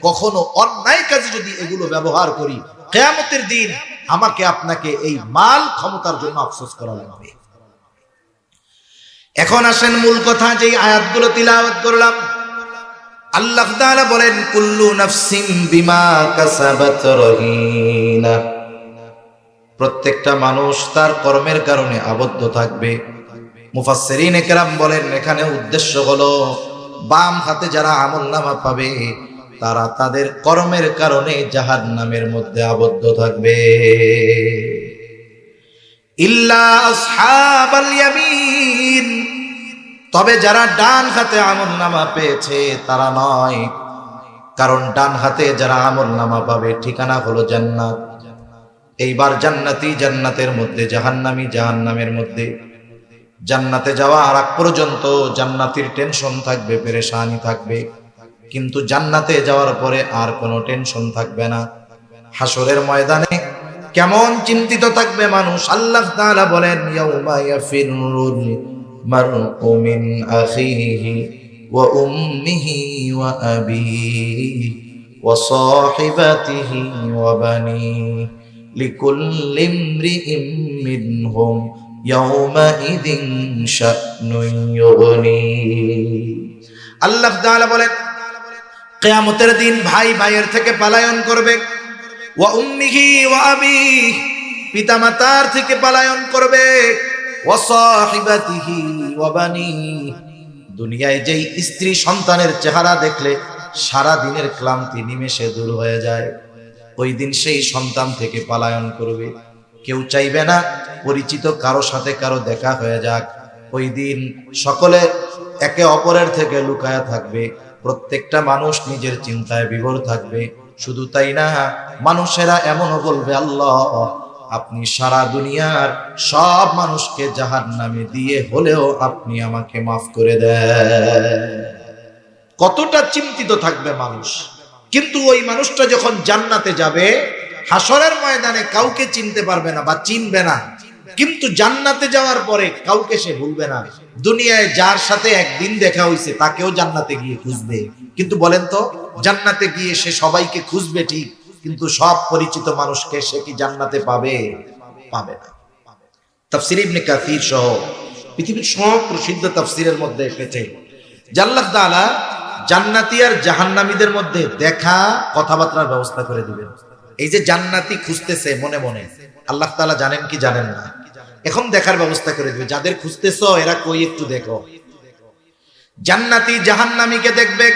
কখনো অন্যায় কাজে যদি এগুলো ব্যবহার করি, কিয়ামতের দিন আমাকে আপনাকে এই মাল ক্ষমতার জন্য আফসোস করা লাগবে। এখন আসেন মূল কথা, যেই আয়াতগুলো তিলাওয়াত করলাম। আল্লাহ তাআলা বলেন, কুল্লু নাফসিন বিমা কাসাবাত রহিনা। প্রত্যেকটা মানুষ তার কর্মের কারণে আবদ্ধ থাকবে। মুফাসসিরিনে কেরাম বলেন, এখানে উদ্দেশ্য হলো বাম হাতে যারা আমলনামা পাবে তারা তাদের কর্মের কারণে জাহান্নামের মধ্যে আবদ্ধ থাকবে। ইল্লা আসহাবাল ইয়ামিন, তবে যারা ডান হাতে আমলনামা পেয়েছে তারা নয়। কারণ ডান হাতে যারা আমলনামা পাবে ঠিকানা হলো জান্নাত। এইবার জান্নাতি জান্নাতের মধ্যে, জাহান্নামী জাহান্নামের মধ্যে। জান্নাতে যাওয়া আর আগ পর্যন্ত জান্নাতীর টেনশন থাকবে, পেরেশানি থাকবে, কিন্তু জান্নাতে যাওয়ার পরে আর কোনো টেনশন থাকবে না। হাসরের ময়দানে কেমন চিন্তিত থাকবে মানুষ। আল্লাহ তাআলা বলেন, ইয়াউমা ইয়াফিরুল মারউ মিন আখিহি ওয়া উম্মিহি ওয়া আবিহি ওয়া সাহিবাতিহি ওয়া বানিহি লিকুল্লি ইমরিইম মিনহুম ইয়াউমাইযিন শা'নুন ইউগনি। আল্লাহ তাআলা বলেন, কিয়ামতের দিন ভাই ভাইয়ের থেকে পলায়ন করবে। ওয়া উম্মিহি ওয়া আবিহি, পিতামাতার থেকে পলায়ন করবে। ওয়া সাহিবাতিহি ওয়া বানিহি, দুনিয়ায় যেই স্ত্রী সন্তানের চেহারা দেখলে সারা দিনের ক্লান্তি নিমেষে দূর হয়ে যায়, ওই দিন সেই সন্তান থেকে পলায়ন করবে। কেউ চাইবে না পরিচিত কারো সাথে কারো দেখা হয়ে যাক। ওই দিন সকলে একে অপরের থেকে লুকায়া থাকবে। প্রত্যেকটা মানুষ নিজের চিন্তায় বিভোর থাকবে। শুধু তাই না, মানুষেরা এমনও বলবে, আল্লাহ আপনি সারা দুনিয়ার সব মানুষকে জাহান্নামে দিয়ে হলেও আপনি আমাকে মাফ করে দেন। কতটা চিন্তিত থাকবে মানুষ। কিন্তু ওই মানুষটা যখন জান্নাতে যাবে, হাসরের ময়দানে কাউকে চিনতে পারবে না বা চিনবে না, কিন্তু জান্নাতে যাওয়ার পরে কাউকে সে ভুলবে না। দুনিয়ায় যার সাথে একদিন দেখা হইছে তাকেও জান্নাতে গিয়ে খুঁজবে। কিন্তু বলেন তো, জান্নাতে গিয়ে সে সবাইকে খুঁজবে ঠিক, কিন্তু সব পরিচিত মানুষকে সে কি জান্নাতে পাবে? পাবে না। তাফসীর ইবনে কাসির সহ পৃথিবীর সব প্রসিদ্ধ তাফসীরের মধ্যে এসেছে যে আল্লাহ তাআলা জান্নাতি আর জাহান্নামীদের মধ্যে দেখা কথাবার্তার ব্যবস্থা করে দিবেন। এই যে জান্নাতি খুঁজতেছে মনে মনে, আল্লাহ তাআলা জানেন কি জানেন না, এখন দেখার ব্যবস্থা করে দিবে। যাদের খুঁজতেছো এরা কই একটু দেখো। জান্নাতি জাহান্নামীকে দেখবে।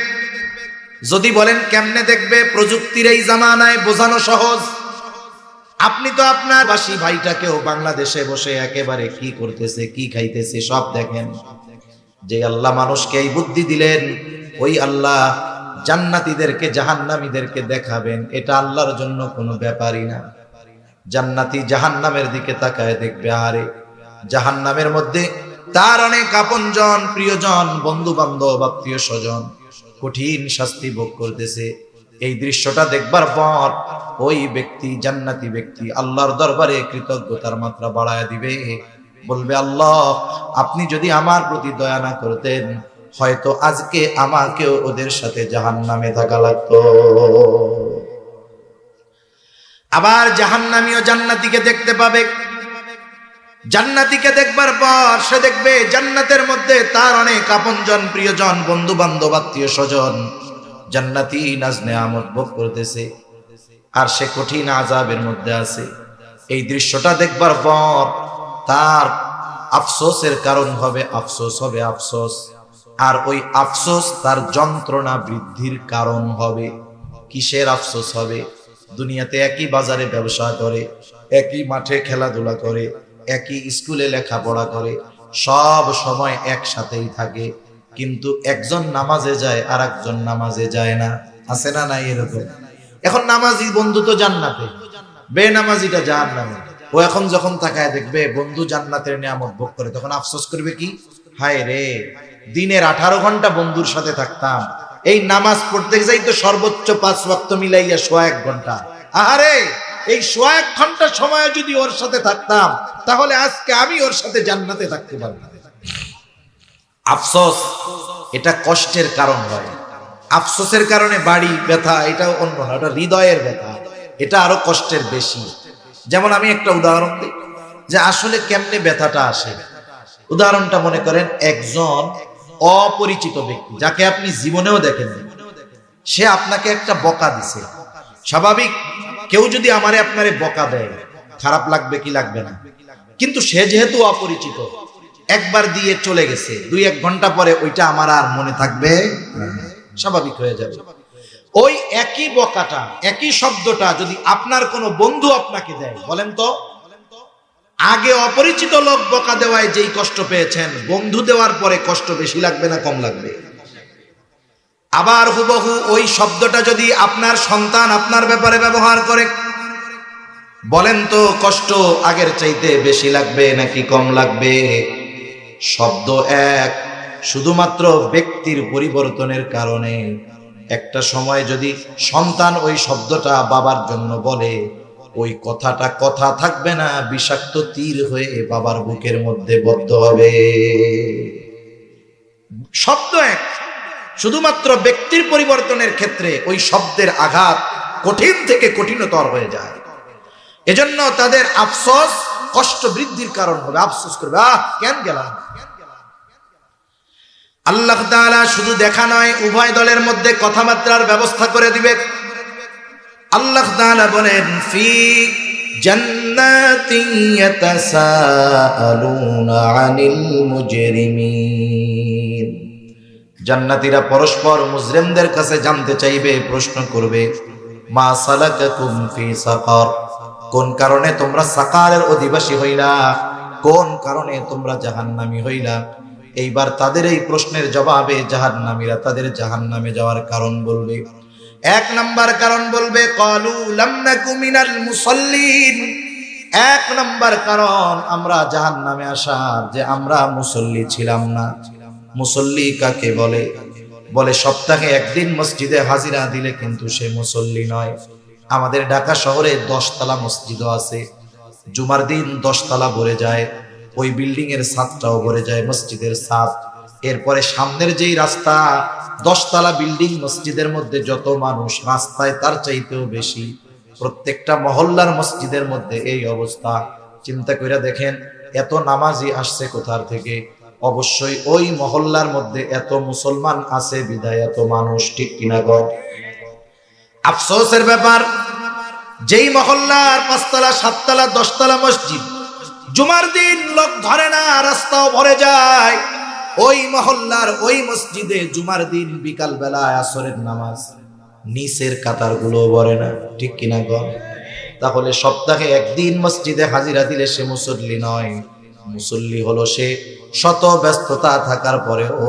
যদি বলেন কেমনে দেখবে, প্রযুক্তির এই জামানায় বোঝানো সহজ। আপনি তো আপনার বাসী ভাইটাকেও বাংলাদেশে বসে একেবারে কি করতেছে, কি খাইতেছে সব দেখেন। যে আল্লাহ মানুষকে এই বুদ্ধি দিলেন, ওই আল্লাহ জান্নাতীদেরকে জাহান্নামীদেরকে দেখাবেন, এটা আল্লাহর জন্য কোনো ব্যাপারই না। জান্নাতি জাহান্নামের দিকে তাকায় দেখবে, আরে জাহান্নামের মধ্যে তার অনেক আপনজন, প্রিয়জন, বন্ধু বান্ধব, আত্মীয় স্বজন কঠিন শাস্তি ভোগ করতেছে। এই দৃশ্যটা দেখবার পর ওই ব্যক্তি, জান্নাতি ব্যক্তি আল্লাহর দরবারে কৃতজ্ঞতার মাত্রা বাড়ায় দিবে। বলবে, আল্লাহ আপনি যদি আমার প্রতি দয়া না করতেন, হয়তো আজকে আমাকেও ওদের সাথে জাহান্নামে থাকা লাগতো। আবার জাহান্নামীও জান্নাতীকে দেখতে পাবে। জান্নাতীকে দেখবার পর সে দেখবে জান্নাতের মধ্যে তার অনেক আপনজন, প্রিয়জন, বন্ধু বান্ধব, আত্মীয় স্বজন। জান্নাতী নাজ নেয়ামত ভোগ করতেছে আর সে কঠিন আযাবের মধ্যে আছে। এই দৃশ্যটা দেখবার পর তার আফসোসের কারণ হবে, আফসোস হবে, আফসোস। আর ওই আফসোস তার যন্ত্রণা বৃদ্ধির কারণ হবে। কিসের আফসোস হবে? দুনিয়াতে একই বাজারে ব্যবসা করে, একই মাঠে খেলাধুলা করে, একই স্কুলে লেখাপড়া করে, সব সময় একসাথেই থাকে। কিন্তু একজন নামাজে যায় আর একজন নামাজে যায় না, আছে না নাই এরকম? এখন নামাজি বন্ধু তো জান্নাতে, বেনামাজিটা জাহান্নামে। ও এখন যখন তাকায় দেখবে বন্ধু জান্নাতের নিয়ামত ভোগ করে, তখন আফসোস করবে কি, হায় রে, দিনের 18 ঘন্টা বন্ধুর সাথে থাকতাম, এই নামাজ পড়তে যাই তো সর্বোচ্চ 5 ওয়াক্ত মিলাইয়া 1 ঘন্টা, আরে এই 1 ঘন্টা সময় যদি ওর সাথে থাকতাম তাহলে আজকে আমি ওর সাথে জান্নাতে থাকতে পারতাম। আফসোস এটা কষ্টের কারণ হয়, আফসোসের কারণে বাড়ি ব্যথা, এটা অন্য না, এটা হৃদয়ের ব্যথা, এটা আরো কষ্টের বেশি। যেমন আমি একটা উদাহরণ দিই যে আসলে কেমনে ব্যথাটা আসে। উদাহরণটা মনে করেন একজন অপরিচিত ব্যক্তি যাকে আপনি জীবনেও দেখেননি, সে আপনাকে একটা বকা দিছে। স্বাভাবিক কেউ যদি আমারে আপনারে বকা দেয় খারাপ লাগবে কি লাগবে না, কিন্তু সে যেহেতু অপরিচিত একবার দিয়ে চলে গেছে, 2-1 ঘন্টা পরে ওইটা আমার আর মনে থাকবে, স্বাভাবিক হয়ে যাবে। ওই একই বকাটা, একই শব্দটা যদি আপনার কোনো বন্ধু আপনাকে দেয়, বলেন তো আগে অপরিচিত লোক বকা দেওয়ায় যেই কষ্ট পেয়েছেন, বন্ধু দেওয়ার পরে কষ্ট বেশি লাগবে না কম লাগবে? আবার হুবহু ওই শব্দটা যদি আপনার সন্তান আপনার ব্যাপারে ব্যবহার করে, বলেন তো কষ্ট আগের চাইতে বেশি লাগবে নাকি কম লাগবে? শব্দ এক, শুধুমাত্র ব্যক্তির পরিবর্তনের কারণে একটা সময় যদি সন্তান ওই শব্দটা বাবার জন্য বলে, ওই কথাটা কথা থাকবে না, বিষাক্ত তীর হয়ে বাবার বুকের মধ্যে বদ্ধ হবে। শব্দ এক, শুধুমাত্র ব্যক্তির পরিবর্তনের ক্ষেত্রে ওই শব্দের আঘাত কঠিন থেকে কঠিনতর হয়ে যায়। এজন্য তাদের আফসোস কষ্ট বৃদ্ধির কারণ হবে, আফসোস করবে, কেন গেলাম। আল্লাহ তাআলা শুধু দেখা নয়, উভয় দলের মধ্যে কথাবার্তার ব্যবস্থা করে দিবে। আল্লাহ তাআলা বলেন, ফি জান্নাতিন ইয়াতাসাআলুনা আনিল মুজরিমিন। জান্নাতীরা পরস্পর মুজরিমদের কাছে জানতে চাইবে, প্রশ্ন করবে, মা সালাকাকুম ফি সাকার, কোন কারণে তোমরা সাকারের অধিবাসী হইলা, কোন কারণে তোমরা জাহান্নামী হইলা। এইবার তাদের এই প্রশ্নের জবাবে জাহান্নামীরা তাদের জাহান্নামে যাওয়ার কারণ বলবে। 1 নাম্বার কারণ বলবে, ক্বালু লাম নাকু মিনাল মুসাল্লিন। 1 নাম্বার কারণ আমরা জাহান্নামে আসার যে আমরা মুসল্লি ছিলাম না। মুসল্লি কাকে বলে? বলে সপ্তাহে 1 দিন মসজিদে হাজিরা দিলে কিন্তু সে মুসল্লি নয়। আমাদের ঢাকা শহরে 10 তলা মসজিদও আছে, জুমার দিন 10 তলা ভরে যায়, ওই বিল্ডিং এর ছাদটাও ভরে যায়, মসজিদের ছাদ। এরপরে সামনের যেই রাস্তা, 10 তলা বিল্ডিং, মসজিদের মধ্যে যত মানুষ, রাস্তায় তার চাইতেও বেশি। প্রত্যেকটা মহল্লার মসজিদের মধ্যে এই অবস্থা। চিন্তা করে দেখেন এত নামাজি আসছে কোথার থেকে? অবশ্যই ওই মহল্লার মধ্যে এত মুসলমান আছে বিধায় এত মানুষ, ঠিক কিনা গো? আফসোসের ব্যাপার, যেই মহল্লার 5 তলা 7 তলা 10 তলা মসজিদ, জুমার দিন লোক ধরে না, রাস্তাও ভরে যায়, ওই মহল্লার ওই মসজিদে জুমার দিন বিকাল বেলায় আসরের নামাজ, নিচের কাতার গুলো ভরে না, ঠিক কিনা গো? তাহলে সপ্তাহে 1 দিন মসজিদে হাজিরা দিলে সে মুসল্লি নয়। মুসল্লি হলো সে শত ব্যস্ততা থাকার পরেও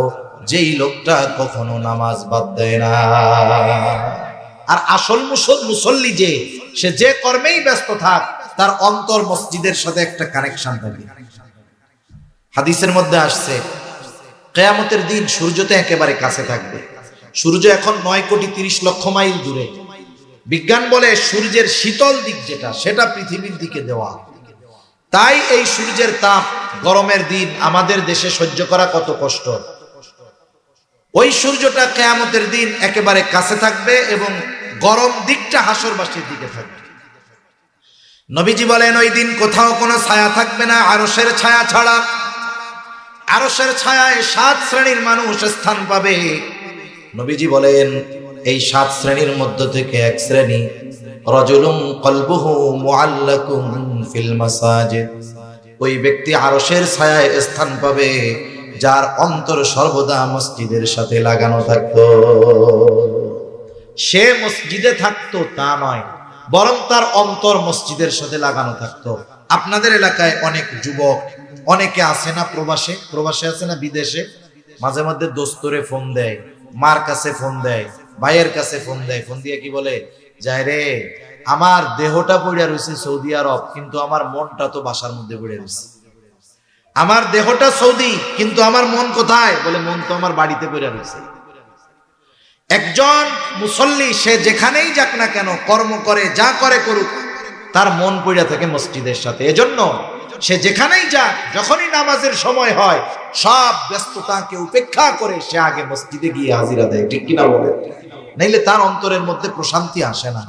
যেই লোকটা কখনো নামাজ বাদ দেয় না। আর আসল মুসল্লি যে, সে যে কর্মেই ব্যস্ত থাক, তার অন্তর মসজিদের সাথে একটা কানেকশন থাকে। হাদিসের মধ্যে আসছে কিয়ামতের দিন সূর্যতে একেবারে কাছে থাকবে। সূর্য এখন 9,30,00,000 মাইল দূরে। বিজ্ঞান বলে সূর্যের শীতল দিক যেটা, সেটা পৃথিবীর দিকে দেওয়া। তাই এই সূর্যের তাপ গরমের দিন আমাদের দেশে সহ্য করা কত কষ্ট। ওই সূর্যটা কিয়ামতের দিন একেবারে কাছে থাকবে এবং গরম দিকটা হাসরবাসীর দিকে থাকবে। নবীজি বলেন ওই দিন কোথাও কোনো ছায়া থাকবে না আরশের ছায়া ছাড়া। আরশের ছায়ায় 7 শ্রেণীর মানুষ স্থান পাবে। নবীজি বলেন এই 7 শ্রেণীর মধ্য থেকে 1 শ্রেণী, রাজুলুন কলবুহু মুআল্লাকুন ফিল মাসাজিদ। ওই ব্যক্তি আরশের ছায়ায় স্থান পাবে যার অন্তর সর্বদা মসজিদের সাথে লাগানো থাকতো। সে মসজিদে থাকতো তা নয়, বরং তার অন্তর মসজিদের সাথে লাগানো থাকতো। আপনাদের এলাকায় অনেক যুবক, অনেকে আছে না প্রবাসে আছে না বিদেশে, মাঝে মধ্যে দোস্তরে ফোন দেয়, মার কাছে ফোন দেয়, ভাইয়ের কাছে ফোন দেয়, ফোন দিয়ে কি বলে, যায় রে আমার দেহটা পড়ে রয়েছে সৌদি আরব, কিন্তু আমার মনটা তো বাসার মধ্যে পড়ে রয়েছে। আমার দেহটা সৌদি, কিন্তু আমার মন কোথায়? বলে মন তো আমার বাড়িতে পড়ে রয়েছে। একজন মুসল্লি সে যেখানেই যাক না কেন, কর্ম করে যা করে করুক, তার মন পড়ে থাকে মসজিদের সাথে। এজন্য সে যেখানেই যাক, যখনই নামাজের সময় হয়, সব ব্যস্ততাকে উপেক্ষা করে সে আগে মসজিদে গিয়ে হাজিরা দেয়। ঠিক কিনা বলে? নাইলে তার অন্তরের মধ্যে প্রশান্তি আসে না।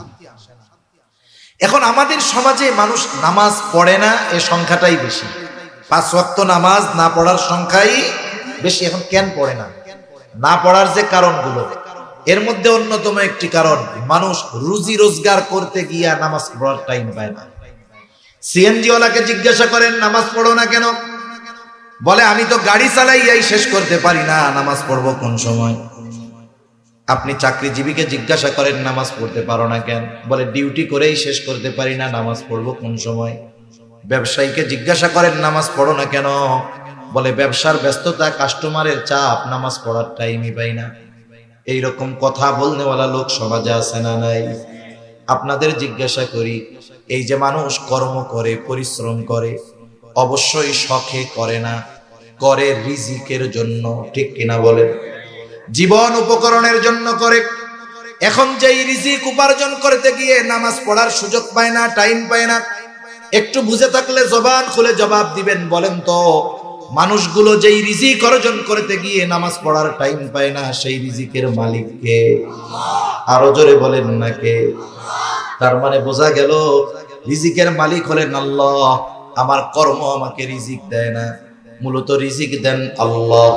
এখন আমাদের সমাজে মানুষ নামাজ পড়ে না, এ সংখ্যাটাই বেশি। 5 ওয়াক্ত নামাজ না পড়ার সংখ্যাই বেশি। এখন কেন পড়ে না? না পড়ার যে কারণগুলো, এর মধ্যে অন্যতম একটি কারণ, মানুষ রুজি রোজগার করতে গিয়া নামাজ পড়ার টাইম পায় না। সিএনজি ওয়ালাকে জিজ্ঞাসা করেন নামাজ পড়ো না কেন? বলে আমি তো গাড়ি চালাইয়াই শেষ করতে পারি না, নামাজ পড়বো কোন সময়? আপনি চাকরিজীবীকে জিজ্ঞাসা করেন নামাজ পড়তে পারো না কেন? বলে ডিউটি করেই শেষ করতে পারি না, নামাজ পড়বো কোন সময়? ব্যবসায়ীকে জিজ্ঞাসা করেন নামাজ পড়ো না কেন? বলে ব্যবসার ব্যস্ততা, কাস্টমারের চাপ, নামাজ পড়ার টাইমই পাই না। এইরকম কথা বলনেওয়ালা লোক সমাজে আছে না নাই? আপনাদের জিজ্ঞাসা করি, এই যে মানুষ কর্ম করে, পরিশ্রম করে, অবশ্যই শখে করে না, করে রিজিকের জন্য। ঠিক কিনা বলেন? জীবন উপকরণের জন্য করে। এখন যেই রিজিক উপার্জন করতে গিয়ে নামাজ পড়ার সুযোগ পায় না, টাইম পায় না, একটু বুঝে থাকলে জবান খুলে জবাব দিবেন। বলেন তো, মানুষগুলো যেই রিজিক অর্জন করতে গিয়ে নামাজ পড়ার টাইম পায় না, সেই রিজিকের মালিক কে? আরো জোরে বলেন না কে? তার মানে বোঝা গেল রিজিকের মালিক হলেন আল্লাহ। আমার কর্ম আমাকে রিজিক দেয় না, মূলত রিজিক দেন আল্লাহ।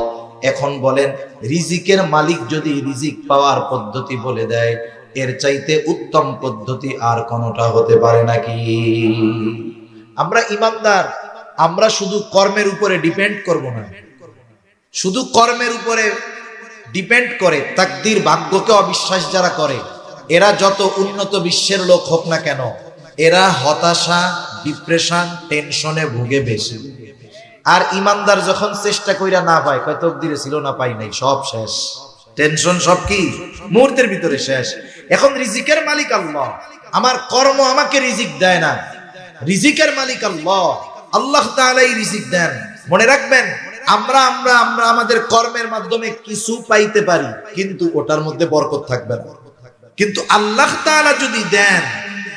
এখন বলেন, রিজিকের মালিক যদি রিজিক পাওয়ার পদ্ধতি বলে দেয়, এর চাইতে উত্তম পদ্ধতি আর কোনটা হতে পারে নাকি? আমরা ইমানদার, আমরা শুধু কর্মের উপরে ডিপেন্ড করব না। শুধু কর্মের উপরে ডিপেন্ড করে তাকদীর, ভাগ্যকে অবিশ্বাস যারা করে, এরা যত উন্নত বিশ্বের লোক হোক না কেন, এরা হতাশা, ডিপ্রেশন, টেনশনে ভুগে বেশি। আর ইমানদার যখন চেষ্টা কইরা না পায়, কয় তকদিরে ছিল না, পাই নাই, সব শেষ, টেনশন সব কি মুহূর্তের ভিতরে শেষ। এখন রিজিকের মালিক আল্লাহ, আমার কর্ম আমাকে রিজিক দেয় না, রিজিকের মালিক আল্লাহ, আল্লাহ তাআলাই রিজিক দেন। মনে রাখবেন, আমরা আমরা আমরা আমাদের কর্মের মাধ্যমে কিছু পাইতে পারি, কিন্তু ওটার মধ্যে বরকত থাকবে না। কিন্তু আল্লাহ তাআলা যদি দেন,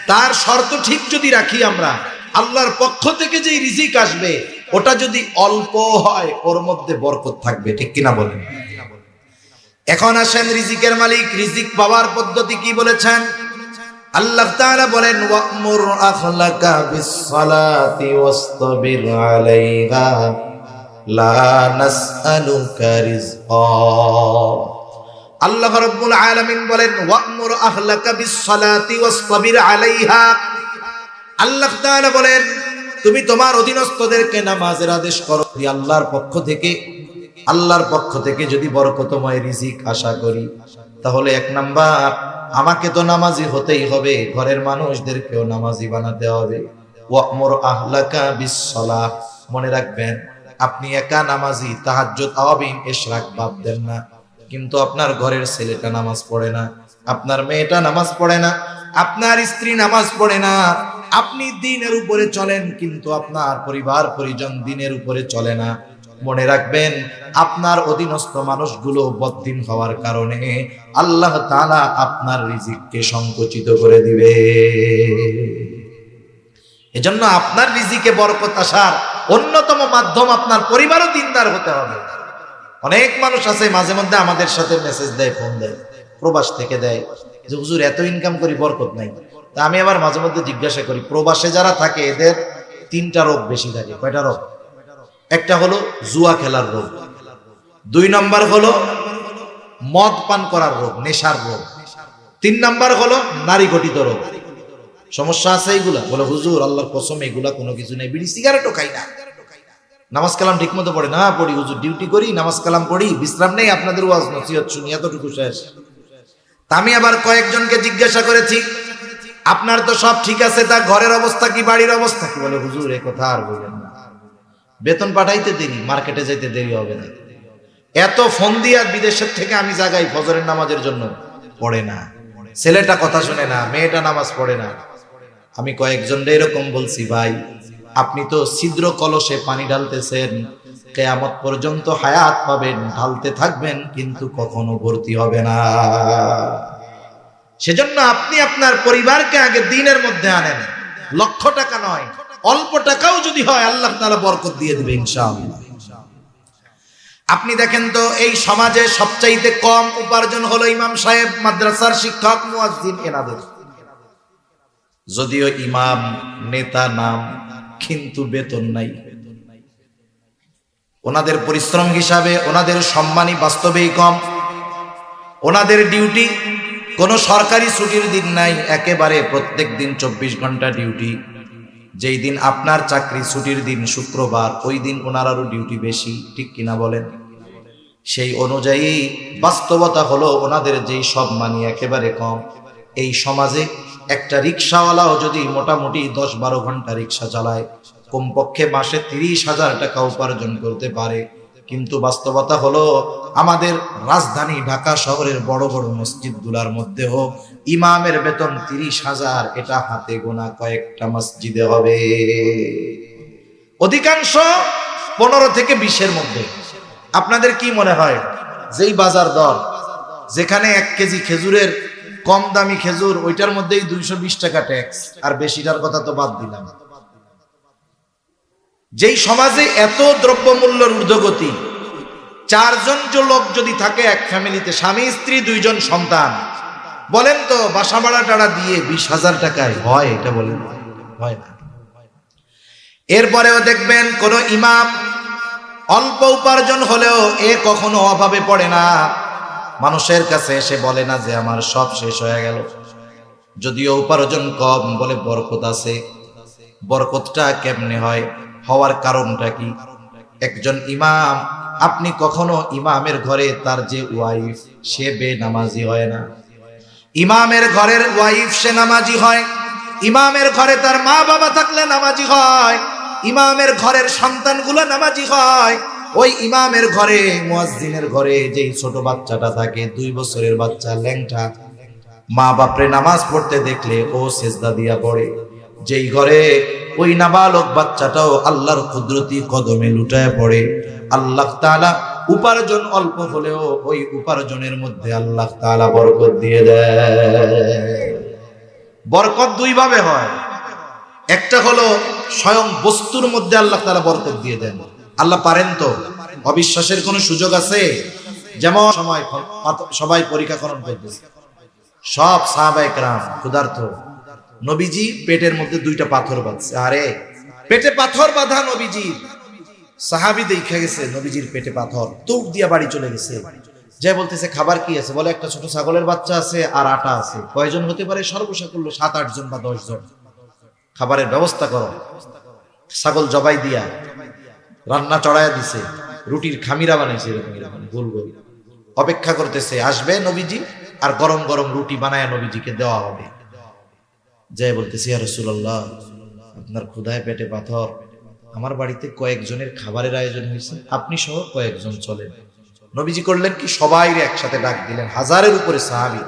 তার শর্ত ঠিক যদি রাখি আমরা, আল্লাহর পক্ষ থেকে যেই রিজিক আসবে, ওটা যদি অল্প হয়, ওর মধ্যে বরকত থাকবে। ঠিক কিনা বলেন? এখন আসেন, রিজিকের মালিক রিজিক পাওয়ার পদ্ধতি কি বলেছেন? আল্লাহ তাআলা বলেন, ওয়া'মুর আখলাকা বিস-সালাতি ওয়াসতাবির আলাইহা লা নাসআলুকা রিজকা। আল্লাহ রাব্বুল আলামিন বলেন, ওয়া'মুর আখলাকা বিস-সালাতি ওয়াসতাবির আলাইহা। আল্লাহ তাআলা বলেন, তুমি তোমার অধীনস্থদেরকে নামাজের আদেশ করো। আল্লাহর পক্ষ থেকে যদি বরকতময় রিজিক আশা করি, তাহলে 1 নাম্বার, আমাকে তো নামাজি হতেই হবে, ঘরের মানুষদেরকেও নামাজি বানাতে হবে। ওয়া'মুর আহলাকা বিস-সালাহ। মনে রাখবেন, আপনি একা নামাজি, তাহাজ্জুদ, তাওয়াবিন, ইশরাক বাদ দেন না, কিন্তু আপনার ঘরের ছেলেটা নামাজ পড়ে না, আপনার মেয়েটা নামাজ পড়ে না, আপনার স্ত্রী নামাজ পড়ে না। আপনি দ্বীনের উপরে চলেন, কিন্তু আপনার পরিবার পরিজন দ্বীনের উপরে চলে না। মনে রাখবেন, আপনার অধীনস্থ মানুষগুলো বদ্দীন হওয়ার কারণে আল্লাহ তাআলা আপনার রিজিককে সংকুচিত করে দিবে। এজন্য আপনার রিজিকে বরকত আসার অন্যতম মাধ্যম আপনার পরিবারও দ্বীনদার হতে হবে। অনেক মানুষ আছে মাঝে মধ্যে আমাদের সাথে মেসেজ দেয়, ফোন দেয়, প্রবাস থেকে দেয়, যে হুজুর এত ইনকাম করি, বরকত নাই। তা আমি আবার মাঝে মধ্যে জিজ্ঞাসা করি, প্রবাসে যারা থাকে এদের 3টা রোগ বেশি থাকে। কয়টা রোগ? একটা হলো জুয়া খেলার রোগ, 2 নম্বর হলো মদ পান করার রোগ, নেশার রোগ, 3 নম্বর হলো নারী ঘটিত রোগ। সমস্যা আছে এইগুলা? বলে হুজুর আল্লাহর কসম এগুলা কোনো কিছু নেই, বিড়ি সিগারেটও খাই না, নামাজ কালাম ঠিক মতো পড়ে না, পড়ি হুজুর, ডিউটি করি, নামাজ কালাম পড়ি, বিশ্রাম নেই, আপনাদের ওয়াজ নসিহত শুনি, এতটুকু শেষ। তা আমি আবার কয়েকজনকে জিজ্ঞাসা করেছি, আপনার তো সব ঠিক আছে, তা ঘরের অবস্থা কি, বাড়ির অবস্থা কি? বলে হুজুর এ কথা আর বলেন না, বেতন পাঠাইতে দেরি, মার্কেটে যাইতে দেরি হবে না, এত ফোন দিয়া বিদেশের থেকে আমি জাগাই ফজরের নামাজের জন্য, পড়ে না। ছেলেটা কথা শুনে না, মেয়েটা নামাজ পড়ে না। আমি কয়েকজনটা এরকম বলছি, ভাই আপনি তো ছিদ্র কলসে পানি ঢালতেছেন, কিয়ামত পর্যন্ত হায়াত পাবেন, ঢালতে থাকবেন, কিন্তু কখনো ভর্তি হবে না। সেজন্য আপনি আপনার পরিবারকে আগে দ্বীনের মধ্যে আনেন। লক্ষ টাকা নয়, অল্প টাকাও যদি হয় আল্লাহ তাআলা বরকত দিয়ে দিবে ইনশাআল্লাহ। আপনি দেখেন তো এই সমাজে সবচাইতে কম উপার্জন হলো ইমাম সাহেব, মাদ্রাসার শিক্ষক, মুয়াজ্জিন, এনাদের। যদিও ইমাম নেতা নাম, কিন্তু বেতন নাই। ওনাদের পরিশ্রম হিসাবে ওনাদের সম্মানই বাস্তবেই কম। ওনাদের ডিউটি, কোনো সরকারি ছুটির দিন নাই, একেবারে প্রত্যেক দিন 24 ঘন্টা ডিউটি। যেই দিন আপনার চাকরি ছুটির দিন শুক্রবার, ওই দিন ওনারারও ডিউটি বেশি, ঠিক কিনা বলেন? সেই অনুযায়ী বাস্তবতা হলো ওনাদের যেই সম্মানই একেবারে কম। এই সমাজে একটা রিক্সাওয়ালাও যদি মোটামুটি 10-12 ঘন্টা রিক্সা চালায়, কমপক্ষে মাসে 30,000 টাকা উপার্জন করতে পারে। কিন্তু বাস্তবতা হলো আমাদের রাজধানী ঢাকা শহরের বড় বড় মসজিদগুলোর মধ্যেও ইমামের বেতন 30,000, এটা হাতে গোনা কয়েকটা মসজিদে হবে। অধিকাংশ 15 থেকে 20-এর মধ্যে। আপনাদের কি মনে হয়, যেই বাজার দর, যেখানে 1 কেজি খেজুরের কম দামি খেজুর, ওইটার মধ্যেই 220 টাকা ট্যাক্স, আর বেশিটার কথা তো বাদ দিলাম। যেই সমাজে এত দ্রব্যমূল্যের ঊর্ধ্বগতি, 4 জন লোক যদি থাকে এক ফ্যামিলিতে, স্বামী স্ত্রী 2 জন সন্তান, বলেন তো বাসা ভাড়া টাড়া দিয়ে 20,000 টাকায় হয়? এটা বলেন, হয় না। এরপরেও দেখবেন কোন ইমাম অল্প উপার্জন হলেও এ কখনো অভাবে পড়ে না। মানুষের কাছে এসে বলে না যে আমার সব শেষ হয়ে গেল। যদিও উপার্জন কম, বলে বরকত আছে। বরকতটা কেমনে হয়, হওয়ার কারণটা কি? একজন ইমাম, আপনি কখনো ইমামের ঘরে তার যে ওয়াইফ, সে বেনামাজি হয় না। ইমামের ঘরের ওয়াইফ সে নামাজি হয়। ইমামের ঘরে তার মা বাবা থাকলে নামাজি হয়। ইমামের ঘরের সন্তানগুলো নামাজি হয়। ওই ইমামের ঘরে, মুয়াজ্জিনের ঘরে যেই ছোট বাচ্চাটা থাকে, 2 বছরের বাচ্চা, ল্যাংটা, মা বাপরে নামাজ পড়তে দেখলে ও সেজদা দিয়া পড়ে। যেই ঘরে ওই নাবালক বাচ্চাটাও আল্লাহর কুদরতি কদমে লুটায় পড়ে, আল্লাহ তাআলা উপার্জন অল্প হলেও ওই উপার্জনের মধ্যে আল্লাহ তাআলা বরকত দিয়ে দেয়। বরকত 2 ভাবে হয়। একটা হলো স্বয়ং বস্তুর মধ্যে আল্লাহ তাআলা বরকত দিয়ে দেন। আল্লাহ পারেন তো, অবিশ্বাসের কোনো সুযোগ আছে? যেমন সময় সবাই পরীক্ষা করণ করতেছে, সব সাহাবায়ে কেরাম ক্ষুধার্ত, নবীজি পেটের মধ্যে 2টা পাথর বাঁধছে। আরে পেটে পাথর বাঁধা নবীজির, সাহাবী দেখা গেছে নবীজির পেটে পাথর, তুক দিয়া বাড়ি চলে গেছে। যে বলতেছে খাবার কি আছে, বলে একটা ছোট ছাগলের বাচ্চা আছে আর আটা আছে। কয়জন হতে পারে? সর্বসাকুল্য 7-8 জন বা 10 জন। খাবারের ব্যবস্থা করো। ছাগল জবাই দিয়া রান্না চড়াইয়া দিছে, রুটির খামিরা বানাইছে, এরকম এরকম গোল গোল। অপেক্ষা করতেছে আসবে নবীজি, আর গরম গরম রুটি বানায়া নবীজিকে দেওয়া হবে। যে বলতেছে ইয়া রাসূলুল্লাহ, আপনার ক্ষুধায় পেটে পাথর, আমার বাড়িতে কয়েকজনের খাবারের আয়োজন হয়েছে, আপনি সহ কয়েকজন চলেন। নবীজি করলেন কি, সবাইরে একসাথে ডাক দিলেন। 1000-এর উপরে সাহাবী,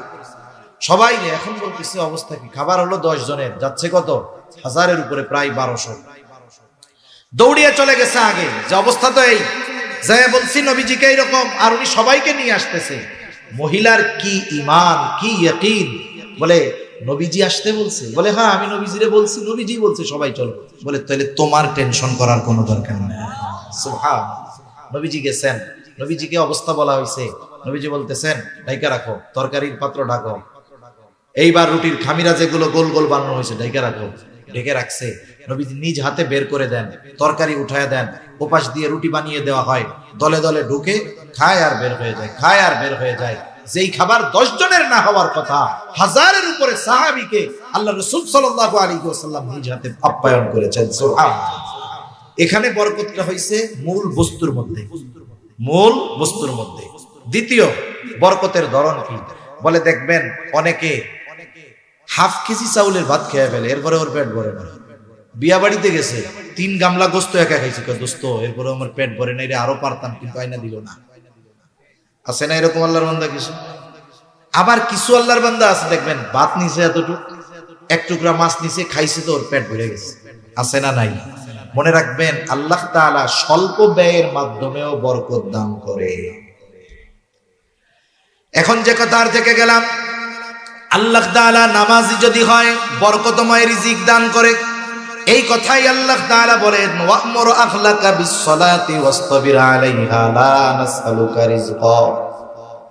সবাই। এখন বলতেছে অবস্থা কি? খাবার হলো 10 জনের, যাচ্ছে কত? 1000-এর উপরে, প্রায় 1200। দৌড়িয়ে চলে গেছে আগে, যে অবস্থা তো এই। যাই বলছি নবীজিকে এইরকম, আর উনি সবাইকে নিয়ে আসতেছে। মহিলার কি ঈমান, কি ইয়াকিন, বলে নবীজি আসতে বলছে? বলে হ্যাঁ আমি নবীজিরে বলছি, নবীজি বলছে সবাই চলো। বলে তাহলে তোমার টেনশন করার কোনো দরকার নেই। সুবহানাল্লাহ। নবীজি গেছেন, নবীজিকে অবস্থা বলা হয়েছে। নবীজি বলতেছেন ঢাইকা রাখো, তরকারির পাত্র ঢাকো। এইবার রুটির খামিরা যেগুলো গোল গোল বানানো হয়েছে ঢেকে রাখো। ঢেকে রাখছে। নবীজি নিজ হাতে বের করে দেন, তরকারি উঠায় দেন, ওপাশ দিয়ে রুটি বানিয়ে দেওয়া হয়। দলে দলে ঢুকে খায় আর বের হয়ে যায়, খায় আর বের হয়ে যায়। যেই খাবার 10 জনের না হওয়ার কথা, 1000-এর উপরে সাহাবীকে আল্লাহ রাসূল সাল্লাল্লাহু আলাইহি ওয়াসাল্লাম নিজ হাতে আপ্যায়ন করেছেন। সুবহানাল্লাহ। এখানে বরকতটা হইছে মূল বস্তুর মধ্যে, মূল বস্তুর মধ্যে। দ্বিতীয় বরকতের ধরন কি? বলে দেখবেন অনেকে হাফ কেজি চাউলের ভাত খেয়ে ফেলে, এরপরে ওর পেট ভরে না। বিয়া বাড়িতে গেছে, 3 গামলা গোস্ত একা খাইছে, দোস্ত এরপরে আমার পেট ভরে না, এটা আরো পারতাম কিন্তু আয়না দিল না। আছে না এরকম আল্লাহর বান্দা কিছু? আবার কিছু আল্লাহর বান্দা আছে দেখবেন ভাত নিচে এতটুকু, এক টুকরা মাছ নিচে খাইছে তো ওর পেট ভরে গেছে। আছে না নাই? মনে রাখবেন আল্লাহ তাআলা স্বল্প ব্যয়ের মাধ্যমেও বরকত দান করে। এখন যে কথার থেকে গেলাম, আল্লাহ তাআলা নামাজি যদি হয় বরকতময় রিজিক দান করে, এই কথাই আল্লাহ তাআলা বলেন ওয়া'মুর আখলাকা বিস-সালাতি ওয়াসতাবির আলাইহা লা নাসআলুকা রিজকা।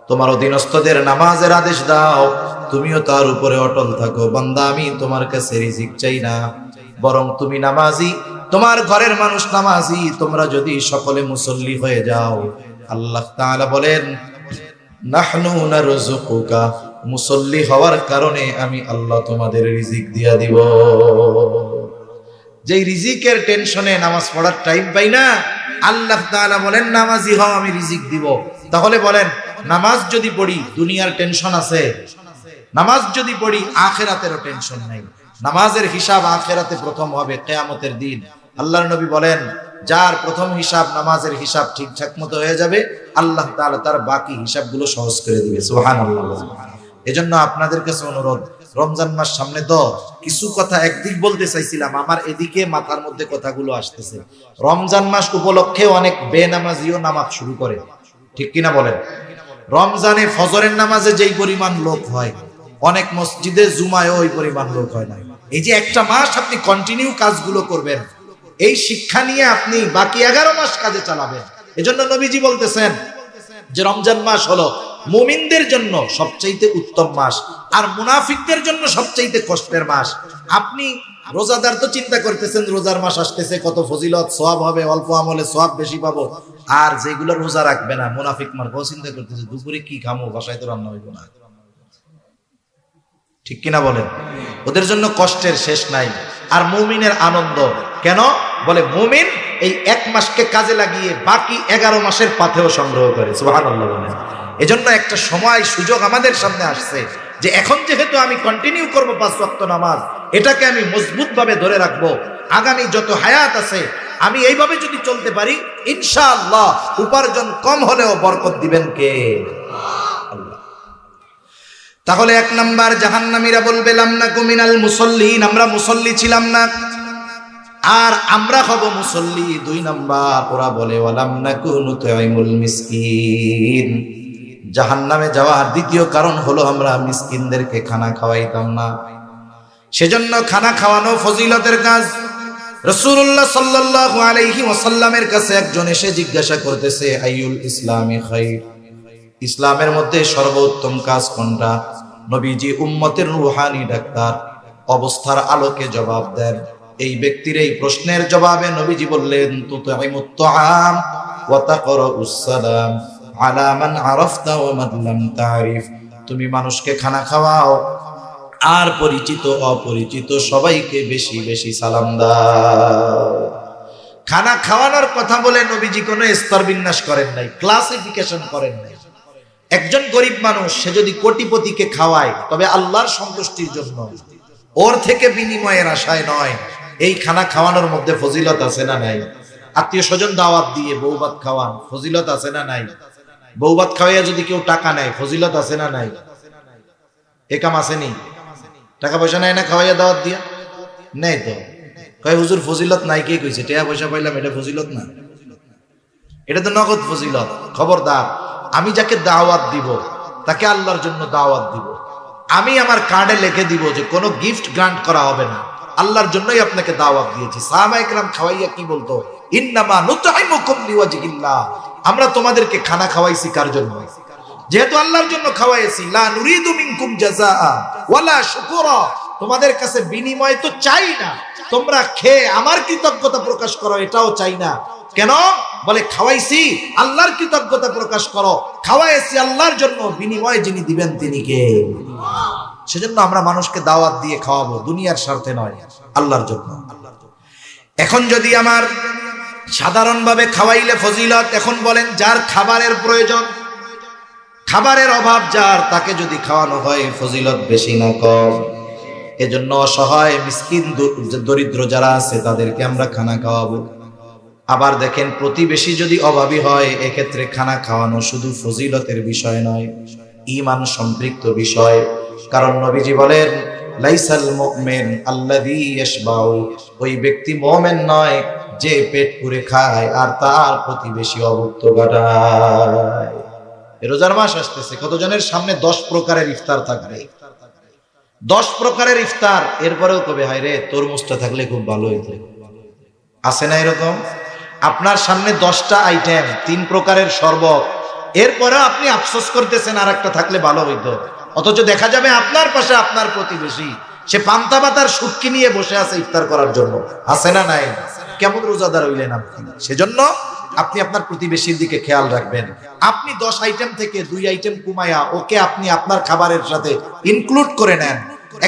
তোমার অধীনস্থদের নামাজের আদেশ দাও, তুমিও তার উপরে অটল থাকো। বান্দা আমি তোমার কাছে রিজিক চাই না, বরং তুমি নামাজি, তোমার ঘরের মানুষ নামাজি, তোমরা যদি সকলে মুসল্লি হয়ে যাও, আল্লাহ তাআলা বলেন নাহনু নারযুকুকা, মুসল্লি হওয়ার কারণে আমি আল্লাহ তোমাদের রিজিক দিয়া দিব। যেই রিজিকের টেনশনে নামাজ পড়ার টাইম পাই না, আল্লাহ তাআলা বলেন নামাজি হও আমি রিজিক দিব। তাহলে বলেন নামাজ যদি পড়ি দুনিয়ার টেনশন আছে, নামাজ যদি পড়ি আখিরাতেরও টেনশন নাই। নামাজের হিসাব আখিরাতে প্রথম হবে কিয়ামতের দিন। আল্লাহর নবী বলেন যার প্রথম হিসাব নামাজের হিসাব ঠিকঠাক মতো হয়ে যাবে, আল্লাহ তাআলা তার বাকি হিসাবগুলো সহজ করে দিবে। সুবহানাল্লাহ। এজন্য আপনাদের কাছে অনুরোধ, রমজান মাস সামনে তো কিছু কথা একদিক বলতে চাইছিলাম, আমার এদিকে মাথার মধ্যে কথাগুলো আসতেছে। রমজান মাস উপলক্ষে অনেক বেনামাজিও নামাজ শুরু করে, ঠিক কিনা বলেন? রমজানে ফজরের নামাজে যেই পরিমাণ লোক হয়, অনেক মসজিদে জুমায়ও ওই পরিমাণ লোক হয় না। এই যে একটা মাস আপনি কন্টিনিউ কাজগুলো করবেন, এই শিক্ষা নিয়ে আপনি বাকি 11 মাস কাজে চালাবেন। এজন্য নবীজি বলতেছেন যে রমজান মাস হলো মুমিনদের জন্য সবচাইতে উত্তম মাস, আর মুনাফিকদের জন্য সবচাইতে কষ্টের মাস। আপনি রোজাদার তো চিন্তা করতেছেন রোজার মাস আসতেছে, কত ফজিলত সওয়াব হবে, অল্প আমলে সওয়াব বেশি পাবো। আর যেগুলো রোজা রাখবে না মুনাফিক মার্কাও চিন্তা করতেছে দুপুরে কি খামো, বাসায় তো রান্না হইব না, ঠিক কিনা বলেন? ওদের জন্য কষ্টের শেষ নাই। আর মুমিনের আনন্দ কেন? বলে মুমিন এই 1 মাসকে কাজে লাগিয়ে বাকি 11 মাসের পাথেও সংগ্রহ করে। সুবহানাল্লাহ বলেন। এজন্য একটা সময় সুযোগ আমাদের সামনে আসছে যে এখন যেহেতু আমি কন্টিনিউ করব 5 ওয়াক্ত নামাজ, এটাকে আমি মজবুত ভাবে ধরে রাখবো। আগামী যত হায়াত আছে আমি এইভাবে যদি চলতে পারি, ইনশাআল্লাহ উপার্জন কম হলেও বরকত দিবেন কে? আল্লাহ। তাহলে 1 নাম্বার জাহান্নামীরা বলবে লামনাকু মিনাল মুসাল্লিন, আমরা মুসল্লি ছিলাম না, আর আমরা হব মুসল্লি। 2 নাম্বার ওরা বলে ওয়ালামনাকু নুতঈমুল মিসকিন, জাহান্নামে যাওয়ার দ্বিতীয় কারণ হলো আমরা মিসকিনদেরকে খানা খাওয়াইতাম না। সেজন্য খানা খাওয়ানো ফজিলতের কাজ। রাসূলুল্লাহ সাল্লাল্লাহু আলাইহি ওয়াসাল্লামের কাছে একজন এসে জিজ্ঞাসা করতেছে আইয়ুল ইসলামি খায়র, ইসলামের মধ্যে সর্বোত্তম কাজ কোনটা? নবীজি উম্মতের রূহানি ডাক্তার অবস্থার আলোকে জবাব দেন। এই ব্যক্তির এই প্রশ্নের জবাবে নবীজি বললেন তুতঈমুত তাআম ওয়া তাকরাউস সালাম আলা মান আরাফতা ওয়া মান লাম তারিফ, তুমি মানুষকে খানা খাওয়াও আর পরিচিত অপরিচিত সবাইকে বেশি বেশি সালাম দাও। খানা খাওয়ানোর কথা বলে নবীজি কোনো স্তর বিন্যাস করেন নাই, ক্লাসিফিকেশন করেন নাই। একজন গরিব মানুষ সে যদি কোটিপতিকে খাওয়ায় তবে আল্লাহর সন্তুষ্টির জন্য, ওর থেকে বিনিময়ের আশায় নয়। এই খানা খাওয়ানোর মধ্যে ফজিলত আছে না নাই? আত্মীয় স্বজন দাওয়াত দিয়ে বউভাত খাওয়ান, ফজিলত আছে না নাই? বউভাত খাওয়াইয়া যদি কেউ টাকা নেয়, ফজিলত আছে না নাই? এ কাম আসেনি? টাকা পয়সা নেয় না খাওয়াইয়া দাওয়াত দিয়া? নেই তো। কয় হুজুর ফজিলত নাই, কে কইছে? টাকা পয়সা পাইলাম এটা ফজিলত না, এটা তো নগদ ফজিলত। খবরদার, আমি যাকে দাওয়াত দিব তাকে আল্লাহর জন্য দাওয়াত দিব। আমি আমার কার্ডে লিখে দিব যে কোনো গিফট গ্রান্ট করা হবে না, আল্লাহর জন্যই আপনাকে দাওয়াত দিয়েছি। সাহাবায়ে কেরাম খাওয়াইয়া কি বলতো? ইন্নামা নুতঈমুকুম লিওয়াজহিল্লাহ, আমরা তোমাদেরকে খানা খাওয়াইছি কার জন্য? যেহেতু আল্লাহর জন্য খাওয়াইছি। লা নুরিদু মিনকুম জাযাআ ওয়ালা শুকুরা, তোমাদের কাছে বিনিময় তো চাই না, তোমরা খেয়ে আমার কৃতজ্ঞতা প্রকাশ করো এটাও চাই না। কেন? বলে খাওয়াইছি আল্লাহর কৃতজ্ঞতা প্রকাশ করো, খাওয়াইছি আল্লাহর জন্য, বিনিময় যিনি দিবেন তিনি কে? সেজন্য আমরা মানুষকে দাওয়াত দিয়ে খাওয়াবো, দুনিয়ার স্বার্থে নয়, আল্লাহর জন্য। এখন যদি আমার সাধারণভাবে খাওয়াইলে ফজিলত, এখন বলেন যার খাবারের প্রয়োজন, খাবারের অভাব যার, তাকে যদি খাওয়ানো হয় ফজিলত বেশি না কম? এজন্য অসহায় মিসকিন দরিদ্র যারা আছে তাদেরকে আমরা খানা খাওয়াবো। আবার দেখেন প্রতিবেশী যদি অভাবী হয়, এক্ষেত্রে খানা খাওয়ানো শুধু ফজিলতের বিষয় নয়, ঈমান সম্পৃক্ত বিষয়। কারণ নবীজি বলেন, লাইসাল মুমিন আল্লাযী ইয়াশবাউ, ওই ব্যক্তি মুমিন নয় যে পেট পুরে খায় আর তার প্রতিবেশী অভুক্ত ঘটায়। রোজার মাস আসতেছে, কতজনের সামনে 10 প্রকারের ইফতার থাকবে, 10 প্রকারের ইফতার। এরপরেও কবে হায় রে তরমুজটা থাকলে খুব ভালো হইতো। আছে না এরকম? আপনার সামনে 10টা আইটেম, 3 প্রকারের শরবত, এরপরেও আপনি আফসোস করতেছেন আর একটা থাকলে ভালো হইতো। অথচ দেখা যাবে আপনার পাশে আপনার প্রতিবেশী, সে পান্তা ভাতার শুটকি নিয়ে বসে আছে ইফতার করার জন্য। আছে না নাই? কেমন রোজাদার হইলেন আপনি? সেজন্য আপনি আপনার প্রতিবেশীর দিকে খেয়াল রাখবেন। আপনি 10 আইটেম থেকে 2 আইটেম কমায়া ওকে আপনি আপনার খাবারের সাথে ইনক্লুড করে নেন।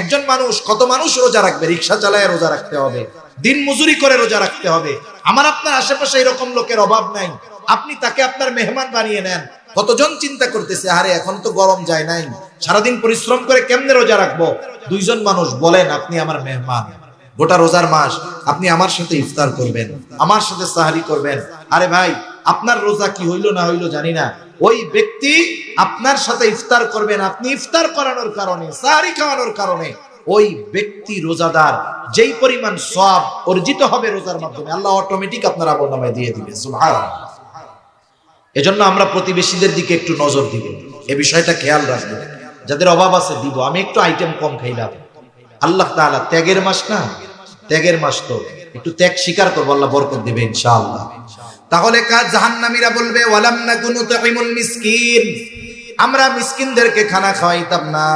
একজন মানুষ, কত মানুষ রোজা রাখবে? রিক্সা চালায় রোজা রাখতে হবে, দিন মজুরি করে রোজা রাখতে হবে। আমার আপনার আশেপাশে এরকম লোকের অভাব নাই, আপনি তাকে আপনার মেহমান বানিয়ে নেন। কতজন চিন্তা করতেছে, আরে এখন তো গরম যায় নাই, সারাদিন পরিশ্রম করে কেমনে রোজা রাখবো? 2 জন মানুষ বলেন আপনি আমার মেহমান, গোটা রোজার মাস আপনি আমার সাথে ইফতার করবেন, আমার সাথে সাহারি করবেন। আরে ভাই, আপনার রোজা কি হইলো না হইলো জানি না, ওই ব্যক্তি আপনার সাথে ইফতার করবেন। আপনি ইফতার করানোর কারণে, সাহারি খাওয়ানোর কারণে ওই ব্যক্তি রোজাদার, যেই পরিমাণ সওয়াব অর্জিত হবে রোজার মাধ্যমে, আল্লাহ অটোমেটিক আপনার আমলনামায় দিয়ে দিবে। সুবহানাল্লাহ। এজন্য আমরা প্রতিবেশীদের দিকে একটু নজর দিব, এই বিষয়টা খেয়াল রাখবো। যাদের অভাব আছে দিব। আমি একটু আইটেম কম খাইলাম, আল্লাহ তাআলা ত্যাগের মাস না, ত্যাগের মাস তো একটু ত্যাগ স্বীকার করবো, আল্লাহ বরকত দিবে ইনশাআল্লাহ। তাহলে কাজ জাহান্নামীরা বলবে, ওয়ালাম নাকুনু তুইমুল মিসকিন, আমরা মিসকিনদেরকে খানা খাওয়াইতাম না।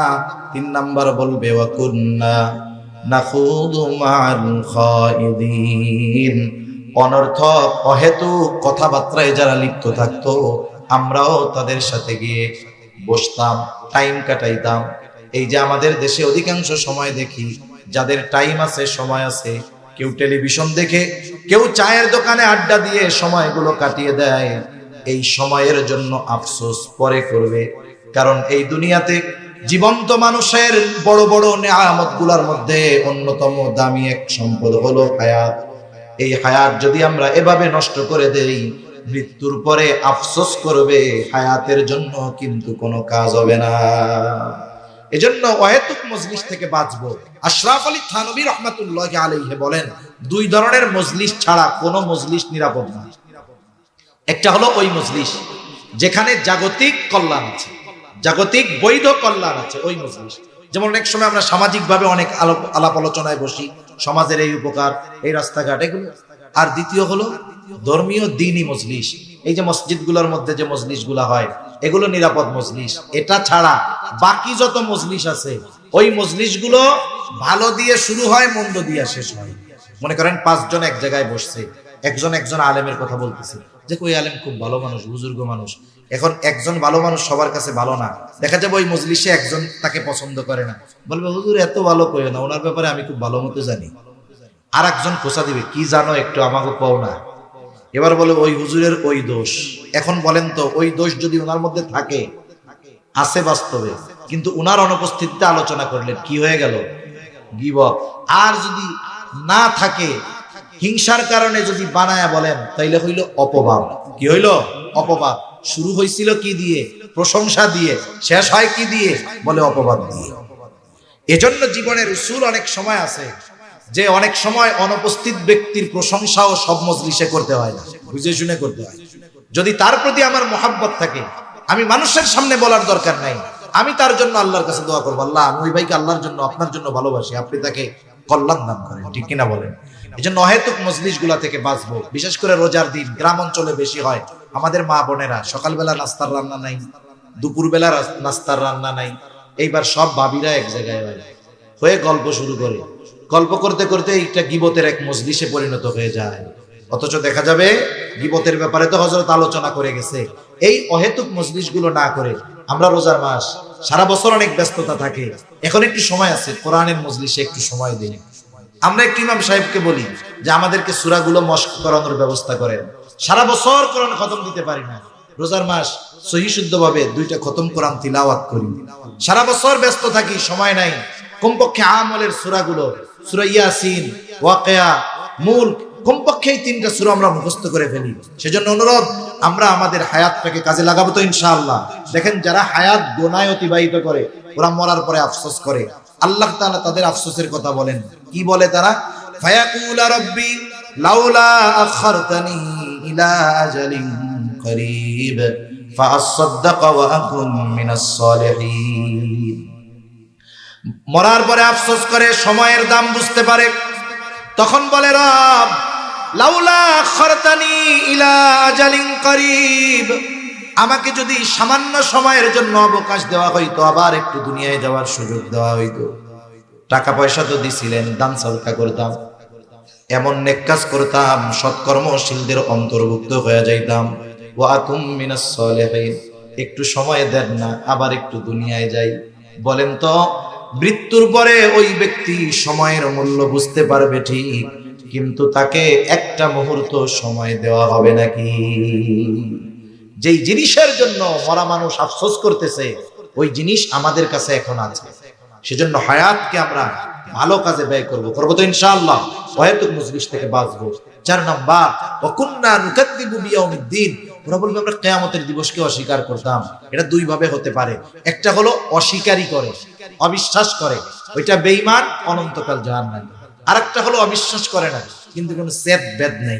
3 নাম্বার বলবে, ওয়া কুননা নাখুদু মা'আল খাইদিন, অনর্থক অহেতুক কথাবার্তায় যারা লিপ্ত থাকতো আমরাও তাদের সাথে গিয়ে বসতাম, টাইম কাটাইতাম। এই যে আমাদের দেশে অধিকাংশ সময় দেখি, যাদের টাইম আছে, সময় আছে, কেউ টেলিভিশন দেখে, কেউ চায়ের দোকানে আড্ডা দিয়ে সময়গুলো কাটিয়ে দেয়। এই সময়ের জন্য আফসোস পরে করবে, কারণ এই দুনিয়াতে জীবন্ত মানুষের বড় বড় নেয়ামতগুলোর মধ্যে অন্যতম দামি এক সম্পদ হলো হায়াত। এই হায়াত যদি আমরা এভাবে নষ্ট করে দেই, মৃত্যুর পরে আফসোস করবে, হায়াতের জন্য কিন্তু কোনো কাজ হবে না। এজন্য অহেতুক মজলিস থেকে বাঁচবো। আশরাফ আলী থানভী রাহমাতুল্লাহি আলাইহি বলেন, 2 ধরনের মজলিস ছাড়া কোনো মজলিস নিরাপদ না। একটা হলো ওই মজলিস যেখানে জাগতিক কল্যাণ আছে, জাগতিক বৈধ কল্যাণ আছে, ওই মজলিস। যেমন অনেক সময় আমরা সামাজিকভাবে অনেক আলাপ আলোচনায় বসি, সমাজের এই উপকার, এই রাস্তাঘাট, এগুলো। আর দ্বিতীয় হলো ধর্মীয় দ্বীনি মজলিস। এই যে মসজিদগুলোর মধ্যে যে মজলিসগুলো হয়, এগুলো নিরাপদ মজলিস। এটা ছাড়া বাকি যত মজলিস আছে, ওই মজলিসগুলো ভালো দিয়ে শুরু হয়, মন্দ দিয়ে শেষ হয়। মনে করেন 5 জন এক জায়গায় বসছে, একজন আলেমের কথা বলতেছে, যে ওই আলেম খুব ভালো মানুষ, বুজুর্গ মানুষ। এখন একজন ভালো মানুষ সবার কাছে ভালো না, দেখা যাবে ওই মজলিসে একজন তাকে পছন্দ করে না, বলবে হুজুর এত ভালো কইও না, ওনার ব্যাপারে আমি খুব ভালো মতো জানি। আর একজন খোঁচা দিবে, কি জানো একটু আমাকে পাও না। এবার বলে ওই হুজুরের ওই দোষ। এখন বলেন তো, ওই দোষ যদি ওনার মধ্যে থাকে, আছে বাস্তবে, কিন্তু উনার অনুপস্থিতিতে আলোচনা করলেন, কি হয়ে গেল? গীবত। আর যদি না থাকে, হিংসার কারণে যদি বানায়া বলেন, তাইলে হইল অপবাদ। কি হইল? অপবাদ। শুরু হয়েছিল কি দিয়ে? প্রশংসা দিয়ে। শেষ হয় কি দিয়ে? বলে অপবাদ দিয়ে। এজন্য জীবনের উসুল অনেক সময় আছে যে অনেক সময় অনুপস্থিত ব্যক্তির প্রশংসাও সব মজলিসে করতে হয় না, বুঝে শুনে করতে হয়। যদি তার প্রতি আমার মহাব্বত থাকে, আমি মানুষের সামনে বলার দরকার নাই, আমি তার জন্য আল্লাহর কাছে দোয়া করবো, আল্লাহ আমি ওই ভাইকে আল্লাহর জন্য, আপনার জন্য ভালোবাসি, আপনি তাকে কল্যাণ দান করেন। ঠিক কিনা বলেন? এই জন্য অহেতুক মজলিস গুলা থেকে বাঁচবো। বিশেষ করে রোজার দিন গ্রাম অঞ্চলে বেশি হয়। আমাদের মা বোনেরা সকালবেলা নাস্তার রান্না নাই, দুপুরবেলা নাস্তার রান্না নাই, এইবার সব ভাবিরা এক জায়গায় হয়ে গল্প শুরু করে, গল্প করতে করতে এইটা গীবতের এক মজলিসে পরিণত হয়ে যায়। অথচ দেখা যাবে গীবতের ব্যাপারে তো হযরত আলোচনা করে গেছে। এই অহেতুক মজলিস গুলো না করে আমরা রোজার মাস, সারা বছর অনেক ব্যস্ততা থাকে, এখন একটু সময় আছে, কোরআনের মজলিসে একটু সময় দিই। আমরা একটু ইমাম সাহেবকে বলি যে আমাদেরকে সূরাগুলো মশক করানোর ব্যবস্থা করেন। সারা বছর কোরআন খতম দিতে পারি না, রোজার মাস সহি শুদ্ধভাবে 2টা খতম কোরআন তিলাওয়াত করি। সারা বছর ব্যস্ত থাকি, সময় নাই। কমপক্ষে আমলের সূরাগুলো, সূরা ইয়াসিন, ওয়াকিয়া, মুলক, কমপক্ষে এই 3টা সূরা আমরা মুখস্থ করে ফেলি। সেজন্য অনুরোধ, আমরা আমাদের হায়াতটাকে কাজে লাগাবো তো ইনশাআল্লাহ। দেখেন যারা হায়াত গোনায় অতিবাহিত করে ওরা মরার পরে আফসোস করে। আল্লাহ তাআলা তাদের আফসোসের কথা বলেন, কি বলে তারা? ফায়াকুলা রাব্বি লাউলা আখারতানি ইলা আজালিন করিব ফাআসাদদাকা ওয়া আকুন মিনাস সালিহিন। মরার পরে আফসোস করে, সময়ের দাম বুঝতে পারে, তখন বলে রব লাউলা আখারতানি ইলা আজালিন করিব, আমাকে যদি সামান্য সময়ের জন্য অবকাশ দেওয়া হইতো, আবার একটু দুনিয়ায় যাওয়ার সুযোগ দেওয়া হইতো। টাকা পয়সা তো দিছিলেন, দান সদকা করতাম, এমন নেক কাজ করতাম, সৎকর্মশীলদের অন্তর্ভুক্ত হয়ে যাইতাম। ওয়া আকুম মিনাস সালিহিন, একটু সময় দেন না, আবার একটু দুনিয়ায় যাই। বলেন তো মৃত্যুর পরে ওই ব্যক্তি সময়ের মূল্য বুঝতে পারবে ঠিক, কিন্তু তাকে একটা মুহূর্ত সময় দেওয়া হবে নাকি? যেই জিনিসের জন্য মরা মানুষ আফসোস করতেছে ওই জিনিস আমাদের কাছে এখন আছে। সেজন্য হায়াতকে আমরা ভালো কাজে ব্যয় করবো তো ইনশাআল্লাহ। ওয়াহিদুল মুজলিস থেকে বাঁচবো। 4 নাম্বার, ওয়া কুননা নুকাদ্দিবু বিয়াউমিদ্দিন, ওরা বলবে আমরা কিয়ামতের দিবসকে অস্বীকার করতাম। এটা 2 ভাবে হতে পারে। একটা হলো অস্বীকারই করে, অবিশ্বাস করে, ওইটা বেঈমান, অনন্তকাল জাহান্নামী। আরেকটা হলো অবিশ্বাস করে না, কিন্তু কোনো সেদ বেদ নাই,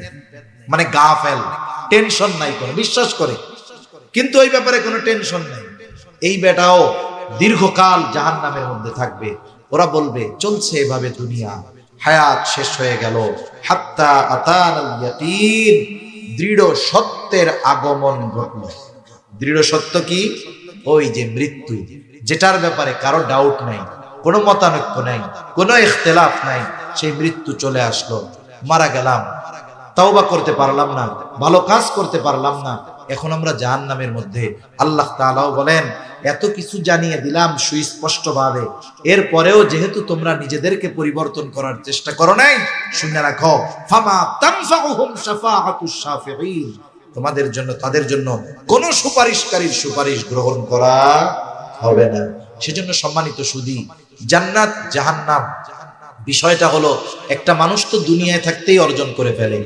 মানে গাফেল, টেনশন নাই, কোনো বিশ্বাস করে কিন্তু ওই ব্যাপারে কোনো টেনশন নাই। এই বেটাও দীর্ঘকাল জাহান্নামের মধ্যে থাকবে। ওরা বলবে চলছে এভাবে দুনিয়া, হায়াত শেষ হয়ে গেল, হাত্তা আতানাল ইয়াকিন, দৃঢ় সত্যের আগমন ঘটল। দৃঢ় সত্য কি? ওই যে মৃত্যু, যেটার ব্যাপারে কারো ডাউট নাই, কোনো মতানৈক্য নাই, কোনো ইখতিলাফ নাই, সেই মৃত্যু চলে আসলো। মারা গেলাম, তাওবা করতে পারলাম না, ভালো কাজ করতে পারলাম না, এখন আমরা জাহান্নামের মধ্যে। আল্লাহ তাআলাও বলেন এত কিছু জানিয়ে দিলাম সুস্পষ্ট ভাবে, এরপরেও যেহেতু তোমরা নিজেদেরকে পরিবর্তন করার চেষ্টা করো নাই, শুনে রাখো ফামা তানফাউহুম শাফাআতুশ শাফিঈন, তোমাদের জন্য, তাদের জন্য কোন সুপারিশকারীর সুপারিশ গ্রহণ করা হবে না। সেজন্য সম্মানিত সুধী, জান্নাত জাহান্নাম বিষয়টা হলো, একটা মানুষ তো দুনিয়ায় থাকতেই অর্জন করে ফেলে।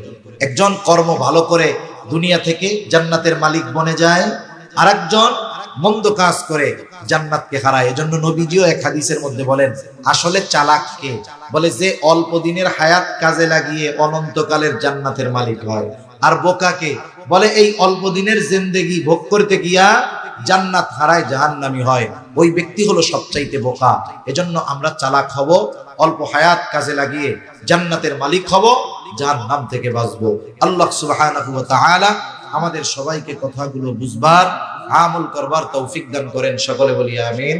একজন কর্ম ভালো করে দুনিয়া থেকে জান্নাতের মালিক বনে যায়, আরেকজন মন্দ কাজ করে জান্নাতকে হারায়। এজন্য নবীজিও এক হাদিসের মধ্যে বলেন, আসলে চালাককে বলে যে অল্প দিনের হায়াত কাজে লাগিয়ে অনন্তকালের জান্নাতের মালিক হয়, আর বোকাকে বলে এই অল্প দিনের জিন্দেগি ভোগ করতে গিয়া জান্নাত হারায় জাহান্নামী হয়। ওই ব্যক্তি হলো সবচাইতে বোকা। এজন্য আমরা চালাক হব, অল্প হায়াত কাজে লাগিয়ে জান্নাতের মালিক হব, জাহান্নাম থেকে বাঁচবো। আল্লাহ সুবহানাহু ওয়া তাআলা আমাদের সবাইকে কথাগুলো বুঝবার, আমল করবার তৌফিক দান করেন। সকলে বলি আমিন।